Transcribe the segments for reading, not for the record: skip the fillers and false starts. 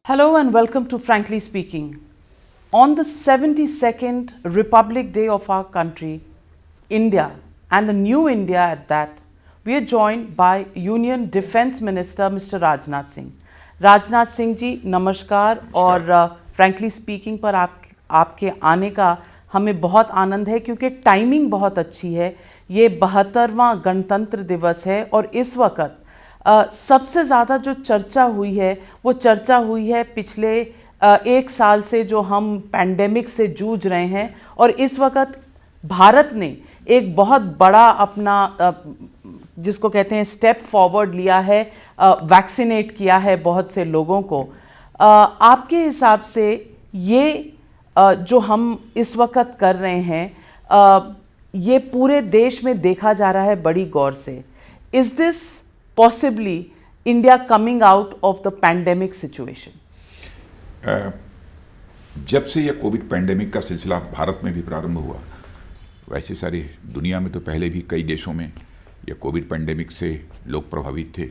Hello and welcome to Frankly Speaking. On the 72nd Republic Day of our country, India, and a new India at that, we are joined by Union Defence Minister Mr. Rajnath Singh. Rajnath Singh ji नमस्कार और frankly speaking पर आपके आने का हमें बहुत आनंद है क्योंकि टाइमिंग बहुत अच्छी है। ये 72वां गणतंत्र दिवस है और इस वक्त सबसे ज़्यादा जो चर्चा हुई है वो चर्चा हुई है पिछले एक साल से जो हम पैंडेमिक से जूझ रहे हैं और इस वक्त भारत ने एक बहुत बड़ा अपना जिसको कहते हैं स्टेप फॉरवर्ड लिया है, वैक्सीनेट किया है बहुत से लोगों को। आपके हिसाब से ये जो हम इस वक्त कर रहे हैं ये पूरे देश में देखा जा रहा है बड़ी गौर से। Is this possibly India coming out of the pandemic situation? जब से यह कोविड पैंडेमिक का सिलसिला भारत में भी प्रारंभ हुआ, वैसे सारी दुनिया में तो पहले भी कई देशों में यह कोविड पैंडेमिक से लोग प्रभावित थे,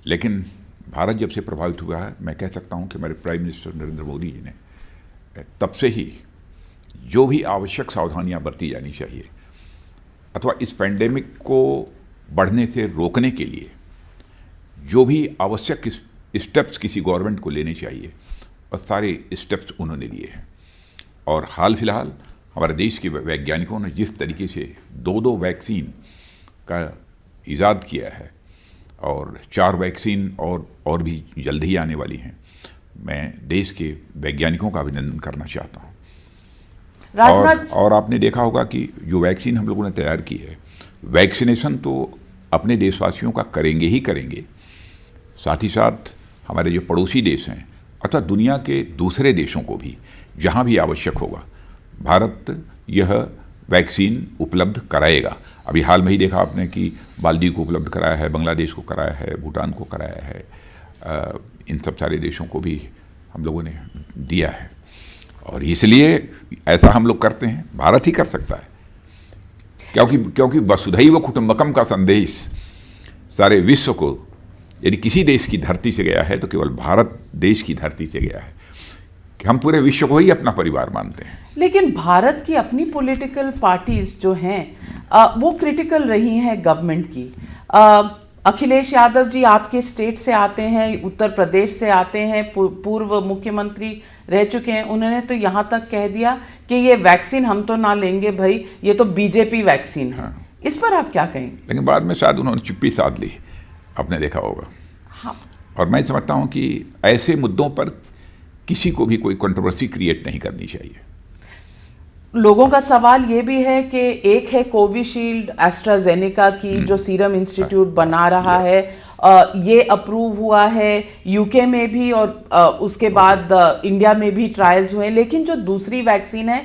लेकिन भारत जब से प्रभावित हुआ है, मैं कह सकता हूं कि हमारे प्राइम मिनिस्टर नरेंद्र मोदी जी ने तब से ही जो भी आवश्यक सावधानियां बरती जानी चाहिए अथवा इस पैंडेमिक को बढ़ने से रोकने के लिए जो भी आवश्यक स्टेप्स किसी गवर्नमेंट को लेने चाहिए और सारे स्टेप्स उन्होंने लिए हैं। और हाल फिलहाल हमारे देश के वैज्ञानिकों ने जिस तरीके से दो वैक्सीन का इजाद किया है और 4 वैक्सीन और भी जल्द ही आने वाली हैं, मैं देश के वैज्ञानिकों का अभिनंदन करना चाहता हूँ। और आपने देखा होगा कि जो वैक्सीन हम लोगों ने तैयार की है, वैक्सीनेशन तो अपने देशवासियों का करेंगे ही करेंगे, साथ ही साथ हमारे जो पड़ोसी देश हैं अथवा दुनिया के दूसरे देशों को भी जहाँ भी आवश्यक होगा भारत यह वैक्सीन उपलब्ध कराएगा। अभी हाल में ही देखा आपने कि मालदीव को उपलब्ध कराया है, बांग्लादेश को कराया है, भूटान को कराया है, इन सब सारे देशों को भी हम लोगों ने दिया है। और इसलिए ऐसा हम लोग करते हैं, भारत ही कर सकता है, क्योंकि वसुधैव कुटुंबकम का संदेश सारे विश्व को यदि किसी देश की धरती से गया है तो केवल भारत देश की धरती से गया है कि हम पूरे विश्व को ही अपना परिवार मानते हैं। लेकिन भारत की अपनी पॉलिटिकल पार्टीज जो हैं वो क्रिटिकल रही हैं गवर्नमेंट की। अखिलेश यादव जी आपके स्टेट से आते हैं, उत्तर प्रदेश से आते हैं, पूर्व मुख्यमंत्री रह चुके हैं। उन्होंने तो यहाँ तक कह दिया कि ये वैक्सीन हम तो ना लेंगे भाई, ये तो बीजेपी वैक्सीन है। इस पर आप क्या कहेंगे? लेकिन बाद में शायद उन्होंने चुप्पी साध ली, आपने देखा होगा। हाँ। और मैं समझता हूँ कि ऐसे मुद्दों पर किसी को भी कोई कंट्रोवर्सी क्रिएट नहीं करनी चाहिए। लोगों का सवाल ये भी है कि एक है कोविशील्ड एस्ट्राजेनेका की जो सीरम इंस्टीट्यूट बना रहा है, ये अप्रूव हुआ है यूके में भी और उसके बाद इंडिया में भी ट्रायल्स हुए, लेकिन जो दूसरी वैक्सीन है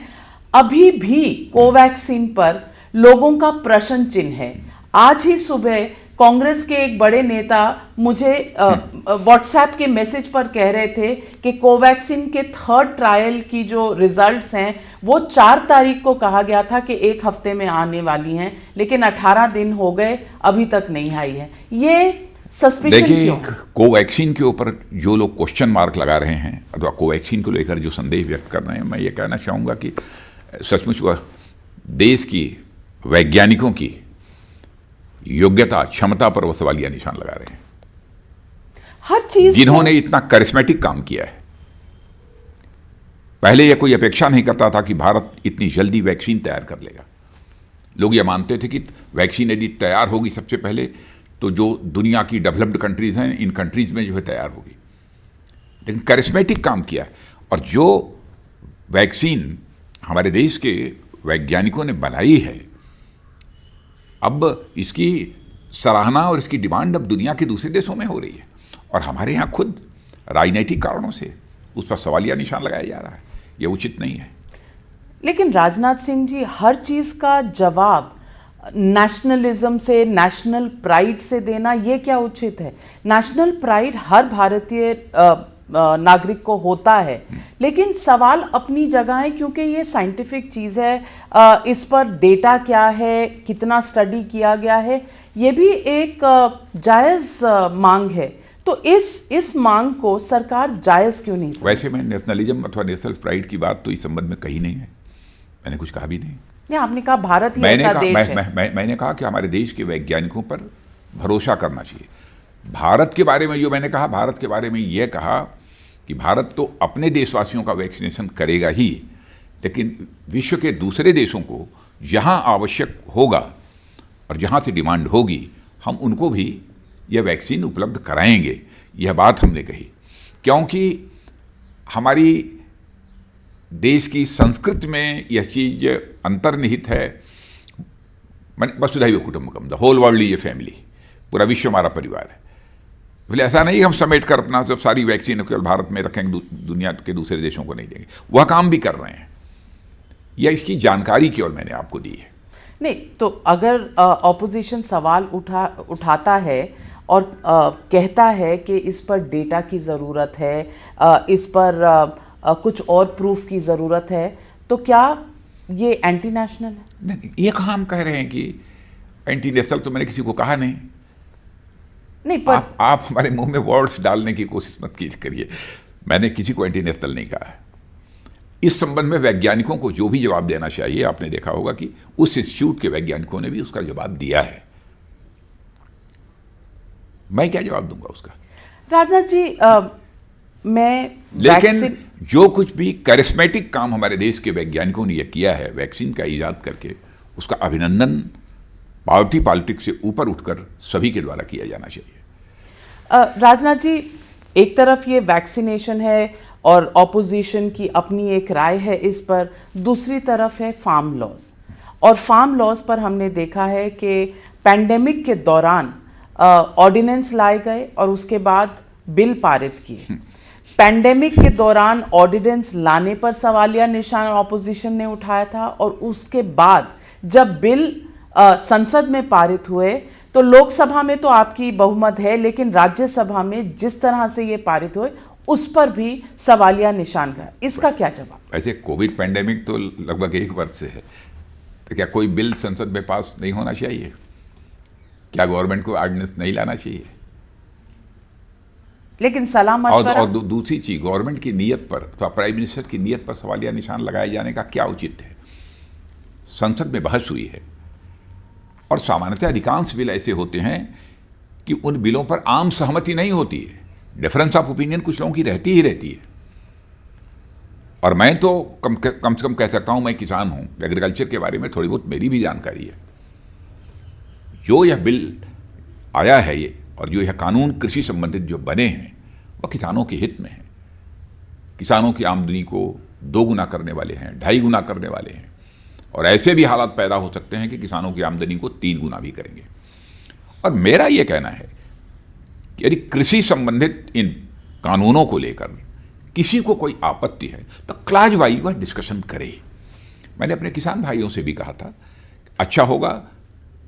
अभी भी कोवैक्सीन पर लोगों का प्रश्न चिन्ह है। आज ही सुबह कांग्रेस के एक बड़े नेता मुझे व्हाट्सएप के मैसेज पर कह रहे थे कि कोवैक्सीन के 3rd ट्रायल की जो रिजल्ट्स हैं वो 4 तारीख को कहा गया था कि 1 हफ्ते में आने वाली हैं, लेकिन 18 दिन हो गए अभी तक नहीं आई है। ये सस्पिशन क्यों? कोवैक्सीन के ऊपर जो लोग क्वेश्चन मार्क लगा रहे हैं अथवा कोवैक्सीन को लेकर जो संदेह व्यक्त कर रहे हैं, मैं ये कहना चाहूँगा कि सचमुच वह देश की वैज्ञानिकों की योग्यता क्षमता पर वो सवालिया निशान लगा रहे हैं। हर चीज जिन्होंने इतना करिश्मेटिक काम किया है, पहले यह कोई अपेक्षा नहीं करता था कि भारत इतनी जल्दी वैक्सीन तैयार कर लेगा। लोग ये मानते थे कि वैक्सीन यदि तैयार होगी सबसे पहले तो जो दुनिया की डेवलप्ड कंट्रीज हैं, इन कंट्रीज में जो है तैयार होगी, लेकिन करिश्मेटिक काम किया है। और जो वैक्सीन हमारे देश के वैज्ञानिकों ने बनाई है, अब इसकी सराहना और इसकी डिमांड अब दुनिया के दूसरे देशों में हो रही है और हमारे यहाँ खुद राजनीतिक कारणों से उस पर सवालिया निशान लगाया जा रहा है। ये उचित नहीं है। लेकिन राजनाथ सिंह जी, हर चीज़ का जवाब नेशनलिज्म से, नेशनल प्राइड से देना ये क्या उचित है? नेशनल प्राइड हर भारतीय नागरिक को होता है, लेकिन सवाल अपनी जगह है क्योंकि ये साइंटिफिक चीज़ है। इस पर डेटा क्या है, कितना स्टडी किया गया है, ये भी एक जायज़ मांग है। तो इस मांग को सरकार जायज क्यों नहीं समझती? वैसे मैं नेशनलिज्म अथवा नेशनल प्राइड की बात तो इस संबंध में कही नहीं है, मैंने कुछ कहा भी नहीं। नहीं, आपने कहा भारत ही मैंने ऐसा कहा, देश है। मैंने कहा कि हमारे देश के वैज्ञानिकों पर भरोसा करना चाहिए। भारत के बारे में जो मैंने कहा, भारत के बारे में यह कहा कि भारत तो अपने देशवासियों का वैक्सीनेशन करेगा ही, लेकिन विश्व के दूसरे देशों को जहां आवश्यक होगा और जहां से डिमांड होगी, हम उनको भी यह वैक्सीन उपलब्ध कराएंगे। यह बात हमने कही क्योंकि हमारी देश की संस्कृति में यह चीज़ अंतर्निहित है। वसुधैव कुटुंबकम, the whole world is a family, पूरा विश्व हमारा परिवार है। बोले ऐसा नहीं हम समेट कर अपना सब सारी वैक्सीन केवल भारत में रखेंगे, दुनिया के दूसरे देशों को नहीं देंगे। वह काम भी कर रहे हैं, यह इसकी जानकारी केवल मैंने आपको दी है। नहीं तो अगर ऑपोजिशन सवाल उठाता है और कहता है कि इस पर डेटा की ज़रूरत है, इस पर कुछ और प्रूफ की ज़रूरत है, तो क्या ये एंटी नेशनल है? नहीं, ये कहाँ हम कह रहे हैं कि एंटी नेशनल, तो मैंने किसी को कहा नहीं। नहीं पर आप हमारे मुंह में वर्ड्स डालने की कोशिश मत करिए। मैंने किसी को एंटी नेशनल नहीं कहा है। इस संबंध में वैज्ञानिकों को जो भी जवाब देना चाहिए, आपने देखा होगा कि उस इंस्टीट्यूट के वैज्ञानिकों ने भी उसका जवाब दिया है। मैं क्या जवाब दूंगा उसका? राजनाथ जी, लेकिन जो कुछ भी करिश्मेटिक काम हमारे देश के वैज्ञानिकों ने यह किया है वैक्सीन का ईजाद करके, उसका अभिनंदन पार्टी पॉलिटिक्स से ऊपर उठकर सभी के द्वारा किया जाना चाहिए। राजनाथ जी, एक तरफ ये वैक्सीनेशन है और ऑपोजिशन की अपनी एक राय है इस पर, दूसरी तरफ है फार्म लॉज। और फार्म लॉज पर हमने देखा है कि पैंडेमिक के दौरान ऑर्डिनेंस लाए गए और उसके बाद बिल पारित किए। पैंडेमिक के दौरान ऑर्डिनेंस लाने पर सवालिया निशान ऑपोजिशन ने उठाया था, और उसके बाद जब बिल संसद में पारित हुए तो लोकसभा में तो आपकी बहुमत है, लेकिन राज्यसभा में जिस तरह से ये पारित हुए उस पर भी सवालिया निशान गया। इसका क्या जवाब? वैसे कोविड पैंडेमिक तो लगभग 1 वर्ष से है, तो क्या कोई बिल संसद में पास नहीं होना चाहिए? क्या गवर्नमेंट को ऑर्डिनेंस नहीं लाना चाहिए? लेकिन सलाह मशवरा और दूसरी चीज, गवर्नमेंट की नीयत पर अथवा प्राइम मिनिस्टर की नीयत पर सवालिया निशान लगाए जाने का क्या औचित्य है? संसद में बहस हुई है और सामान्यतः अधिकांश बिल ऐसे होते हैं कि उन बिलों पर आम सहमति नहीं होती है, डिफरेंस ऑफ ओपिनियन कुछ लोगों की रहती ही रहती है। और मैं तो कम से कम कह सकता हूं, मैं किसान हूं, एग्रीकल्चर के बारे में थोड़ी बहुत मेरी भी जानकारी है। जो यह बिल आया है ये और जो यह कानून कृषि संबंधित जो बने हैं वह किसानों के हित में है। किसानों की आमदनी को 2 गुना करने वाले हैं, 2.5 गुना करने वाले हैं, और ऐसे भी हालात पैदा हो सकते हैं कि किसानों की आमदनी को 3 गुना भी करेंगे। और मेरा यह कहना है कि यदि कृषि संबंधित इन कानूनों को लेकर किसी को कोई आपत्ति है तो क्लाज वाइज वह डिस्कशन करे। मैंने अपने किसान भाइयों से भी कहा था, अच्छा होगा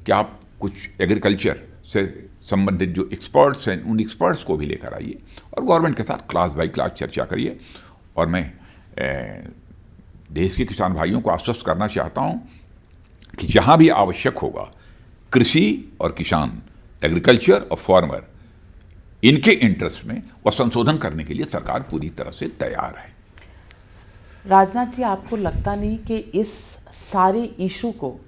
कि आप कुछ एग्रीकल्चर से संबंधित जो एक्सपर्ट्स हैं उन एक्सपर्ट्स को भी लेकर आइए और गवर्नमेंट के साथ क्लास बाय क्लास चर्चा करिए। और मैं देश के किसान भाइयों को आश्वस्त करना चाहता हूं कि जहां भी आवश्यक होगा, कृषि और किसान, एग्रीकल्चर और फार्मर, इनके इंटरेस्ट में वह संशोधन करने के लिए सरकार पूरी तरह से तैयार है। राजनाथ जी, आपको लगता नहीं कि इस सारे इशू को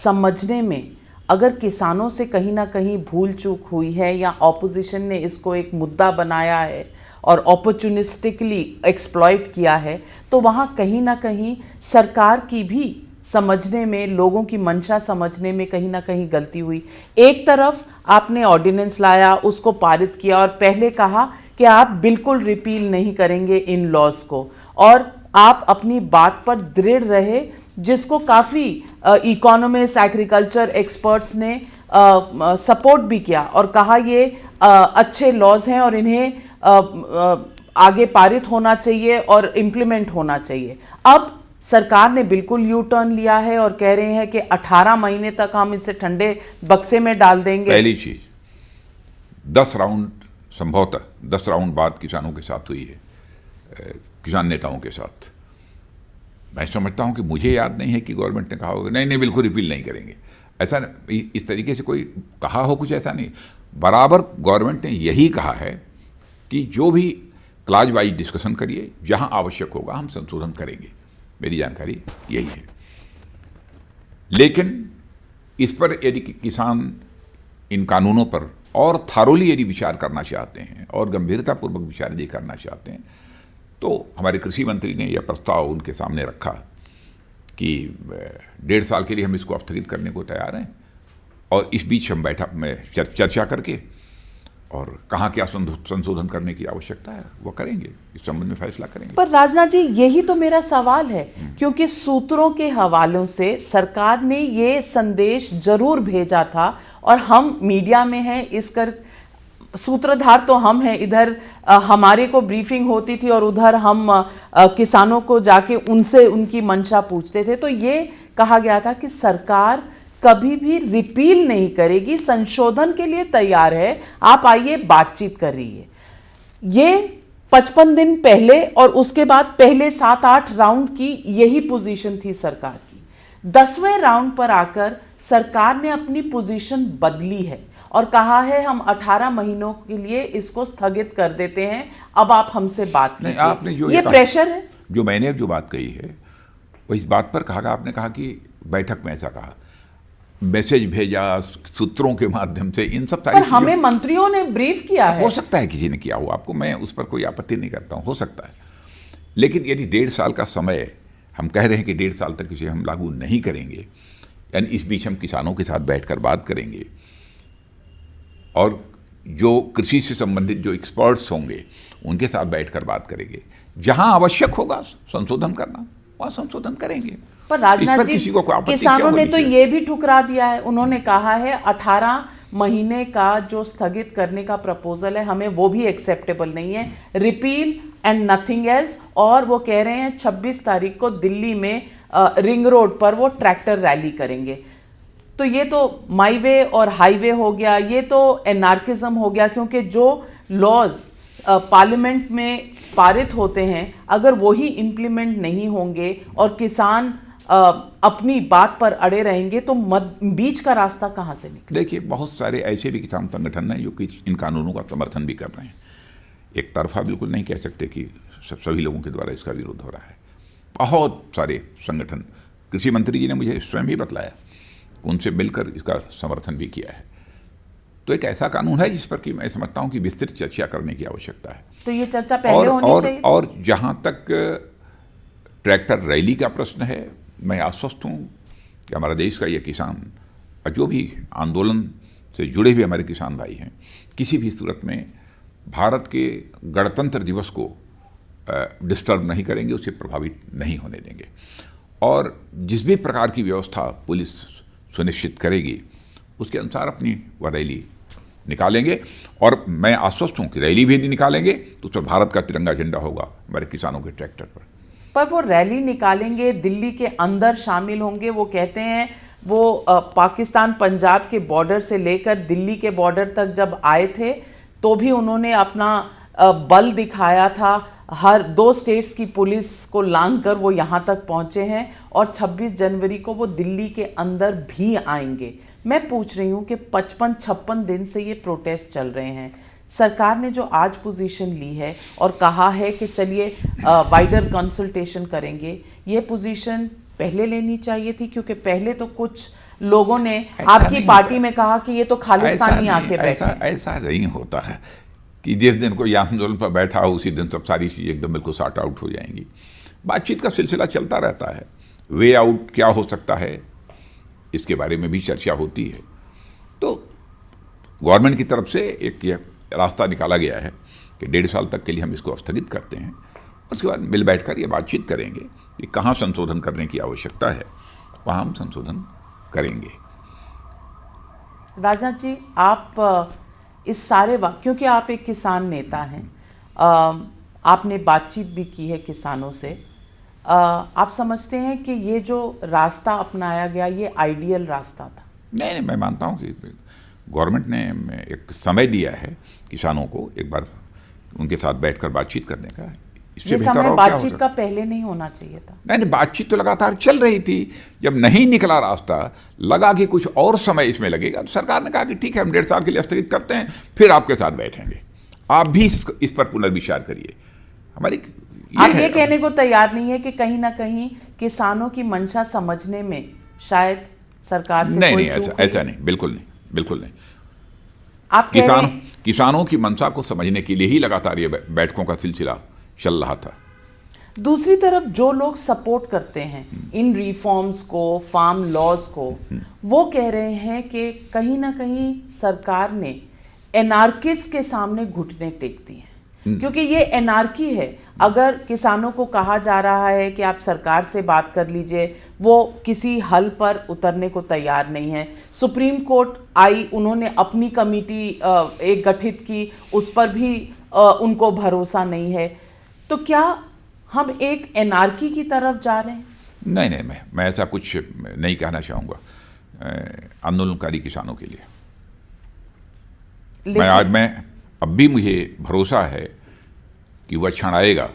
समझने में अगर किसानों से कहीं ना कहीं भूल चूक हुई है या ऑपोजिशन ने इसको एक मुद्दा बनाया है और अपॉर्चुनिस्टिकली एक्सप्लॉइट किया है, तो वहाँ कहीं ना कहीं सरकार की भी समझने में, लोगों की मंशा समझने में कहीं ना कहीं गलती हुई? एक तरफ आपने ऑर्डिनेंस लाया, उसको पारित किया और पहले कहा कि आप बिल्कुल रिपील नहीं करेंगे इन लॉज को, और आप अपनी बात पर दृढ़ रहे, जिसको काफ़ी इकोनॉमिस्ट, एग्रीकल्चर एक्सपर्ट्स ने सपोर्ट भी किया और कहा ये अच्छे लॉज हैं और इन्हें आगे पारित होना चाहिए और इम्प्लीमेंट होना चाहिए। अब सरकार ने बिल्कुल यू टर्न लिया है और कह रहे हैं कि 18 महीने तक हम इसे ठंडे बक्से में डाल देंगे। पहली चीज, 10 राउंड, संभवतः 10 राउंड बाद किसानों के साथ हुई है, किसान नेताओं के साथ। मैं समझता हूं कि मुझे याद नहीं है कि गवर्नमेंट ने कहा होगा नहीं बिल्कुल रिपील नहीं करेंगे, ऐसा इस तरीके से कोई कहा हो, कुछ ऐसा नहीं। बराबर गवर्नमेंट ने यही कहा है कि जो भी क्लाज वाइज डिस्कशन करिए, जहां आवश्यक होगा हम संशोधन करेंगे। मेरी जानकारी यही है। लेकिन इस पर यदि किसान इन कानूनों पर और थारोली यदि विचार करना चाहते हैं और गंभीरतापूर्वक विचार यदि करना चाहते हैं, तो हमारे कृषि मंत्री ने यह प्रस्ताव उनके सामने रखा कि 1.5 साल के लिए हम इसको स्थगित करने को तैयार हैं, और इस बीच हम बैठक में चर्चा करके और कहाँ क्या संशोधन करने की आवश्यकता है वो करेंगे, इस संबंध में फैसला करेंगे। पर राजनाथ जी, यही तो मेरा सवाल है, क्योंकि सूत्रों के हवालों से सरकार ने ये संदेश जरूर भेजा था, और हम मीडिया में हैं, इसकर सूत्रधार तो हम हैं। इधर हमारे को ब्रीफिंग होती थी और उधर हम किसानों को जाके उनसे उनकी मंशा पूछते थे। तो ये कहा गया था कि सरकार कभी भी रिपील नहीं करेगी, संशोधन के लिए तैयार है, आप आइए बातचीत कर रही है। ये 55 दिन पहले और उसके बाद पहले 7-8 राउंड की यही पोजीशन थी सरकार की। 10वें राउंड पर आकर सरकार ने अपनी पोजीशन बदली है और कहा है हम 18 महीनों के लिए इसको स्थगित कर देते हैं, अब आप हमसे बात कीजिए। आपने जो ये प्रेशर है, जो मैंने जो बात कही है वो इस बात पर कहा, आपने कहा कि बैठक में ऐसा कहा, मैसेज भेजा सूत्रों के माध्यम से, इन सब सारी पर हमें मंत्रियों ने ब्रीफ किया है। हो सकता है किसी ने किया हो, आपको मैं उस पर कोई आपत्ति नहीं करता हूं, हो सकता है। लेकिन यदि 1.5 साल का समय हम कह रहे हैं कि 1.5 साल तक इसे हम लागू नहीं करेंगे, यानी इस बीच हम किसानों के साथ बैठकर बात करेंगे और जो कृषि से संबंधित जो एक्सपर्ट्स होंगे उनके साथ बैठकर बात करेंगे, जहां आवश्यक होगा संशोधन करना वहां संशोधन करेंगे। पर राजनाथ जी, किसी को किसानों ने तो ये भी ठुकरा दिया है, उन्होंने कहा है 18 महीने का जो स्थगित करने का प्रपोजल है हमें वो भी एक्सेप्टेबल नहीं है, रिपील एंड नथिंग एल्स। और वो कह रहे हैं 26 तारीख को दिल्ली में रिंग रोड पर वो ट्रैक्टर रैली करेंगे। तो ये तो माई वे और हाईवे हो गया, ये तो एनार्किज्म हो गया, क्योंकि जो लॉज पार्लियामेंट में पारित होते हैं अगर वही इम्प्लीमेंट नहीं होंगे और किसान अपनी बात पर अड़े रहेंगे तो बीच का रास्ता कहां से निकले। देखिए, बहुत सारे ऐसे भी किसान संगठन हैं जो कि इन कानूनों का समर्थन भी कर रहे हैं। एक तरफा बिल्कुल नहीं कह सकते कि सभी लोगों के द्वारा इसका विरोध हो रहा है। बहुत सारे संगठन, कृषि मंत्री जी ने मुझे स्वयं ही बतलाया, उनसे मिलकर इसका समर्थन भी किया है। तो एक ऐसा कानून है जिस पर कि मैं समझता हूं कि विस्तृत चर्चा करने की आवश्यकता है। तो ये चर्चा पहले होनी चाहिए। और जहां तक ट्रैक्टर रैली का प्रश्न है, मैं आश्वस्त हूं कि हमारा देश का ये किसान और जो भी आंदोलन से जुड़े हुए हमारे किसान भाई हैं, किसी भी सूरत में भारत के गणतंत्र दिवस को डिस्टर्ब नहीं करेंगे, उसे प्रभावित नहीं होने देंगे। और जिस भी प्रकार की व्यवस्था पुलिस सुनिश्चित करेगी उसके अनुसार अपनी वह रैली निकालेंगे। और मैं आश्वस्त हूँ कि रैली भी यदि निकालेंगे तो उस पर भारत का तिरंगा झंडा होगा हमारे किसानों के ट्रैक्टर पर वो रैली निकालेंगे, दिल्ली के अंदर शामिल होंगे। वो कहते हैं वो पाकिस्तान पंजाब के बॉर्डर से लेकर दिल्ली के बॉर्डर तक जब आए थे तो भी उन्होंने अपना बल दिखाया था। हर 2 स्टेट्स की पुलिस को लांघ कर वो यहाँ तक पहुँचे हैं और 26 जनवरी को वो दिल्ली के अंदर भी आएंगे। मैं पूछ रही हूँ कि 55-56 दिन से ये प्रोटेस्ट चल रहे हैं, सरकार ने जो आज पोजीशन ली है और कहा है कि चलिए वाइडर कंसल्टेशन करेंगे, ये पोजीशन पहले लेनी चाहिए थी, क्योंकि पहले तो कुछ लोगों ने आपकी पार्टी में कहा कि ये तो खालिस्तानी आके बैठे। ऐसा नहीं होता है कि जिस दिन कोई आंदोलन पर बैठा हो उसी दिन सब सारी चीज़ें एकदम बिल्कुल सॉर्ट आउट हो जाएंगी। बातचीत का सिलसिला चलता रहता है, वे आउट क्या हो सकता है इसके बारे में भी चर्चा होती है। तो गवर्नमेंट की तरफ से एक ये रास्ता निकाला गया है कि 1.5 साल तक के लिए हम इसको स्थगित करते हैं, उसके बाद मिल बैठकर ये बातचीत करेंगे कि कहाँ संशोधन करने की आवश्यकता है, वहाँ हम संशोधन करेंगे। राजनाथ जी, आप इस सारे क्योंकि आप एक किसान नेता हैं, आपने बातचीत भी की है किसानों से, आप समझते हैं कि ये जो रास्ता अपनाया गया ये आइडियल रास्ता था? नहीं, मैं मानता हूँ कि गवर्नमेंट ने एक समय दिया है किसानों को एक बार उनके साथ बैठकर बातचीत करने का। ये समय बातचीत का पहले नहीं होना चाहिए था? नहीं, बातचीत तो लगातार चल रही थी। जब नहीं निकला रास्ता, लगा कि कुछ और समय इसमें लगेगा, तो सरकार ने कहा कि ठीक है हम 1.5 साल के लिए स्थगित करते हैं, फिर आपके साथ बैठेंगे। आप भी इस पर पुनर्विचार करिए। हमारी आप ये कहने को तैयार नहीं है कि कहीं ना कहीं किसानों की मंशा समझने में शायद सरकार से कोई चूक हुई? ऐसा नहीं, बिल्कुल नहीं, बिल्कुल नहीं। आप कह रहे हैं किसानों की मंशा को समझने के लिए ही लगातार ये बैठकों का सिलसिला चल रहा था। दूसरी तरफ जो लोग सपोर्ट करते हैं इन रिफॉर्म्स को, फार्म लॉज को, वो कह रहे हैं कि कहीं ना कहीं सरकार ने एनार्किस्ट के सामने घुटने टेक दिए हैं, क्योंकि ये एनार्की है। अगर किसानों को कहा जा रहा है कि आप सरकार से बात कर लीजिए, वो किसी हल पर उतरने को तैयार नहीं है। सुप्रीम कोर्ट आई, उन्होंने अपनी कमेटी एक गठित की, उस पर भी उनको भरोसा नहीं है। तो क्या हम एक एनार्की की तरफ जा रहे हैं? नहीं, मैं ऐसा कुछ नहीं कहना चाहूँगा आंदोलनकारी किसानों के लिए। मैं अब भी मुझे भरोसा है कि वह क्षण आएगा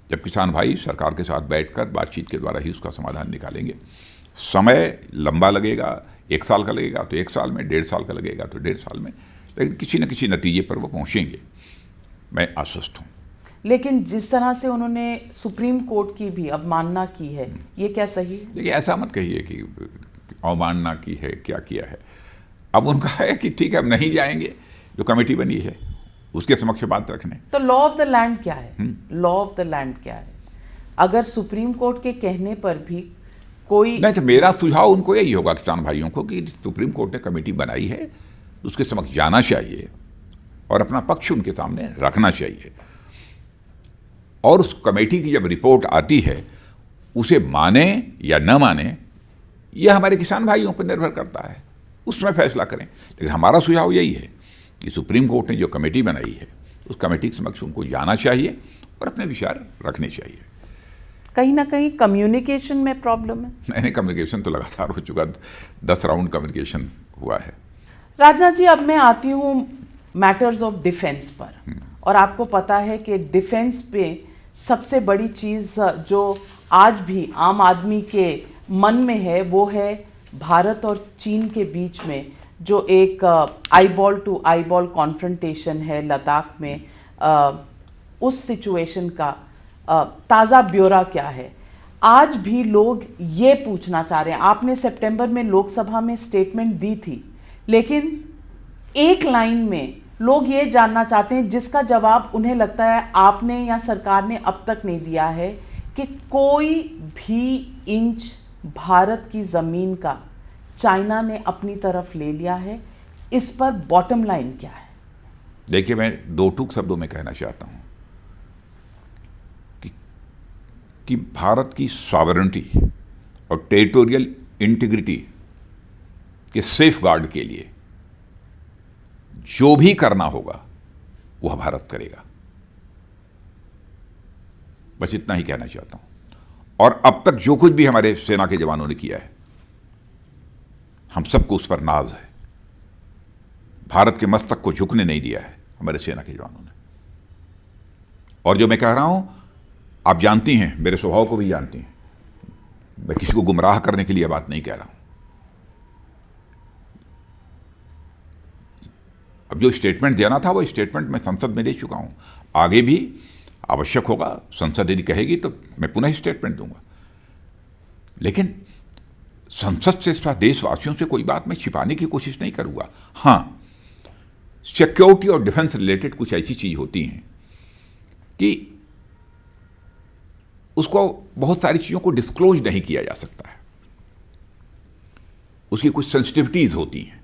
जब किसान भाई सरकार के साथ बैठकर बातचीत के द्वारा ही उसका समाधान निकालेंगे। समय लंबा लगेगा, 1 साल का लगेगा तो 1 साल में, 1.5 साल का लगेगा तो 1.5 साल में, लेकिन किसी न किसी नतीजे पर वो पहुँचेंगे, मैं आश्वस्त हूँ। लेकिन जिस तरह से उन्होंने सुप्रीम कोर्ट की भी अवमानना की है, ये क्या सही है? देखिए, ऐसा मत कहिए कि अवमानना की है, क्या किया है। अब उनका है कि ठीक है, अब नहीं जाएंगे, जो कमेटी बनी है उसके समक्ष बात रखने। तो लॉ ऑफ द लैंड क्या है? लॉ ऑफ द लैंड क्या है? अगर सुप्रीम कोर्ट के कहने पर भी कोई नहीं, तो मेरा सुझाव उनको यही होगा, किसान भाइयों को, कि सुप्रीम कोर्ट ने कमेटी बनाई है, उसके समक्ष जाना चाहिए और अपना पक्ष उनके सामने रखना चाहिए। और उस कमेटी की जब रिपोर्ट आती है, उसे माने या न माने, यह हमारे किसान भाइयों पर निर्भर करता है, उसमें फैसला करें। लेकिन हमारा सुझाव यही है कि सुप्रीम कोर्ट ने जो कमेटी बनाई है, उस कमेटी के समक्ष उनको जाना चाहिए और अपने विचार रखने चाहिए। कहीं ना कहीं कम्युनिकेशन में प्रॉब्लम है? नहीं, कम्युनिकेशन तो लगातार हो चुका, 10 राउंड कम्युनिकेशन हुआ है। राजनाथ जी, अब मैं आती हूँ मैटर्स ऑफ डिफेंस पर, और आपको पता है कि डिफेंस पे सबसे बड़ी चीज़ जो आज भी आम आदमी के मन में है, वो है भारत और चीन के बीच में जो एक आईबॉल टू आईबॉल कॉन्फ्रंटेशन है लद्दाख में। उस सिचुएशन का ताज़ा ब्यौरा क्या है? आज भी लोग ये पूछना चाह रहे हैं, आपने सितंबर में लोकसभा में स्टेटमेंट दी थी, लेकिन एक लाइन में लोग ये जानना चाहते हैं, जिसका जवाब उन्हें लगता है आपने या सरकार ने अब तक नहीं दिया है, कि कोई भी इंच भारत की ज़मीन का चाइना ने अपनी तरफ ले लिया है। इस पर बॉटम लाइन क्या है? देखिए, मैं 2 टूक शब्दों में कहना चाहता हूं कि भारत की सॉवरेनिटी और टेरिटोरियल इंटीग्रिटी के सेफ गार्ड के लिए जो भी करना होगा वह भारत करेगा। बस इतना ही कहना चाहता हूं। और अब तक जो कुछ भी हमारे सेना के जवानों ने किया है, हम सबको उस पर नाज है। भारत के मस्तक को झुकने नहीं दिया है हमारे सेना के जवानों ने। और जो मैं कह रहा हूं, आप जानती हैं, मेरे स्वभाव को भी जानती हैं, मैं किसी को गुमराह करने के लिए बात नहीं कह रहा हूं। अब जो स्टेटमेंट देना था, वो स्टेटमेंट मैं संसद में दे चुका हूं। आगे भी आवश्यक होगा, संसद यदि कहेगी तो मैं पुनः स्टेटमेंट दूंगा। लेकिन संसद से, देशवासियों से कोई बात मैं छिपाने की कोशिश नहीं करूंगा। हां, सिक्योरिटी और डिफेंस रिलेटेड कुछ ऐसी चीज होती हैं कि उसको, बहुत सारी चीजों को डिस्क्लोज नहीं किया जा सकता है, उसकी कुछ सेंसिटिविटीज होती हैं,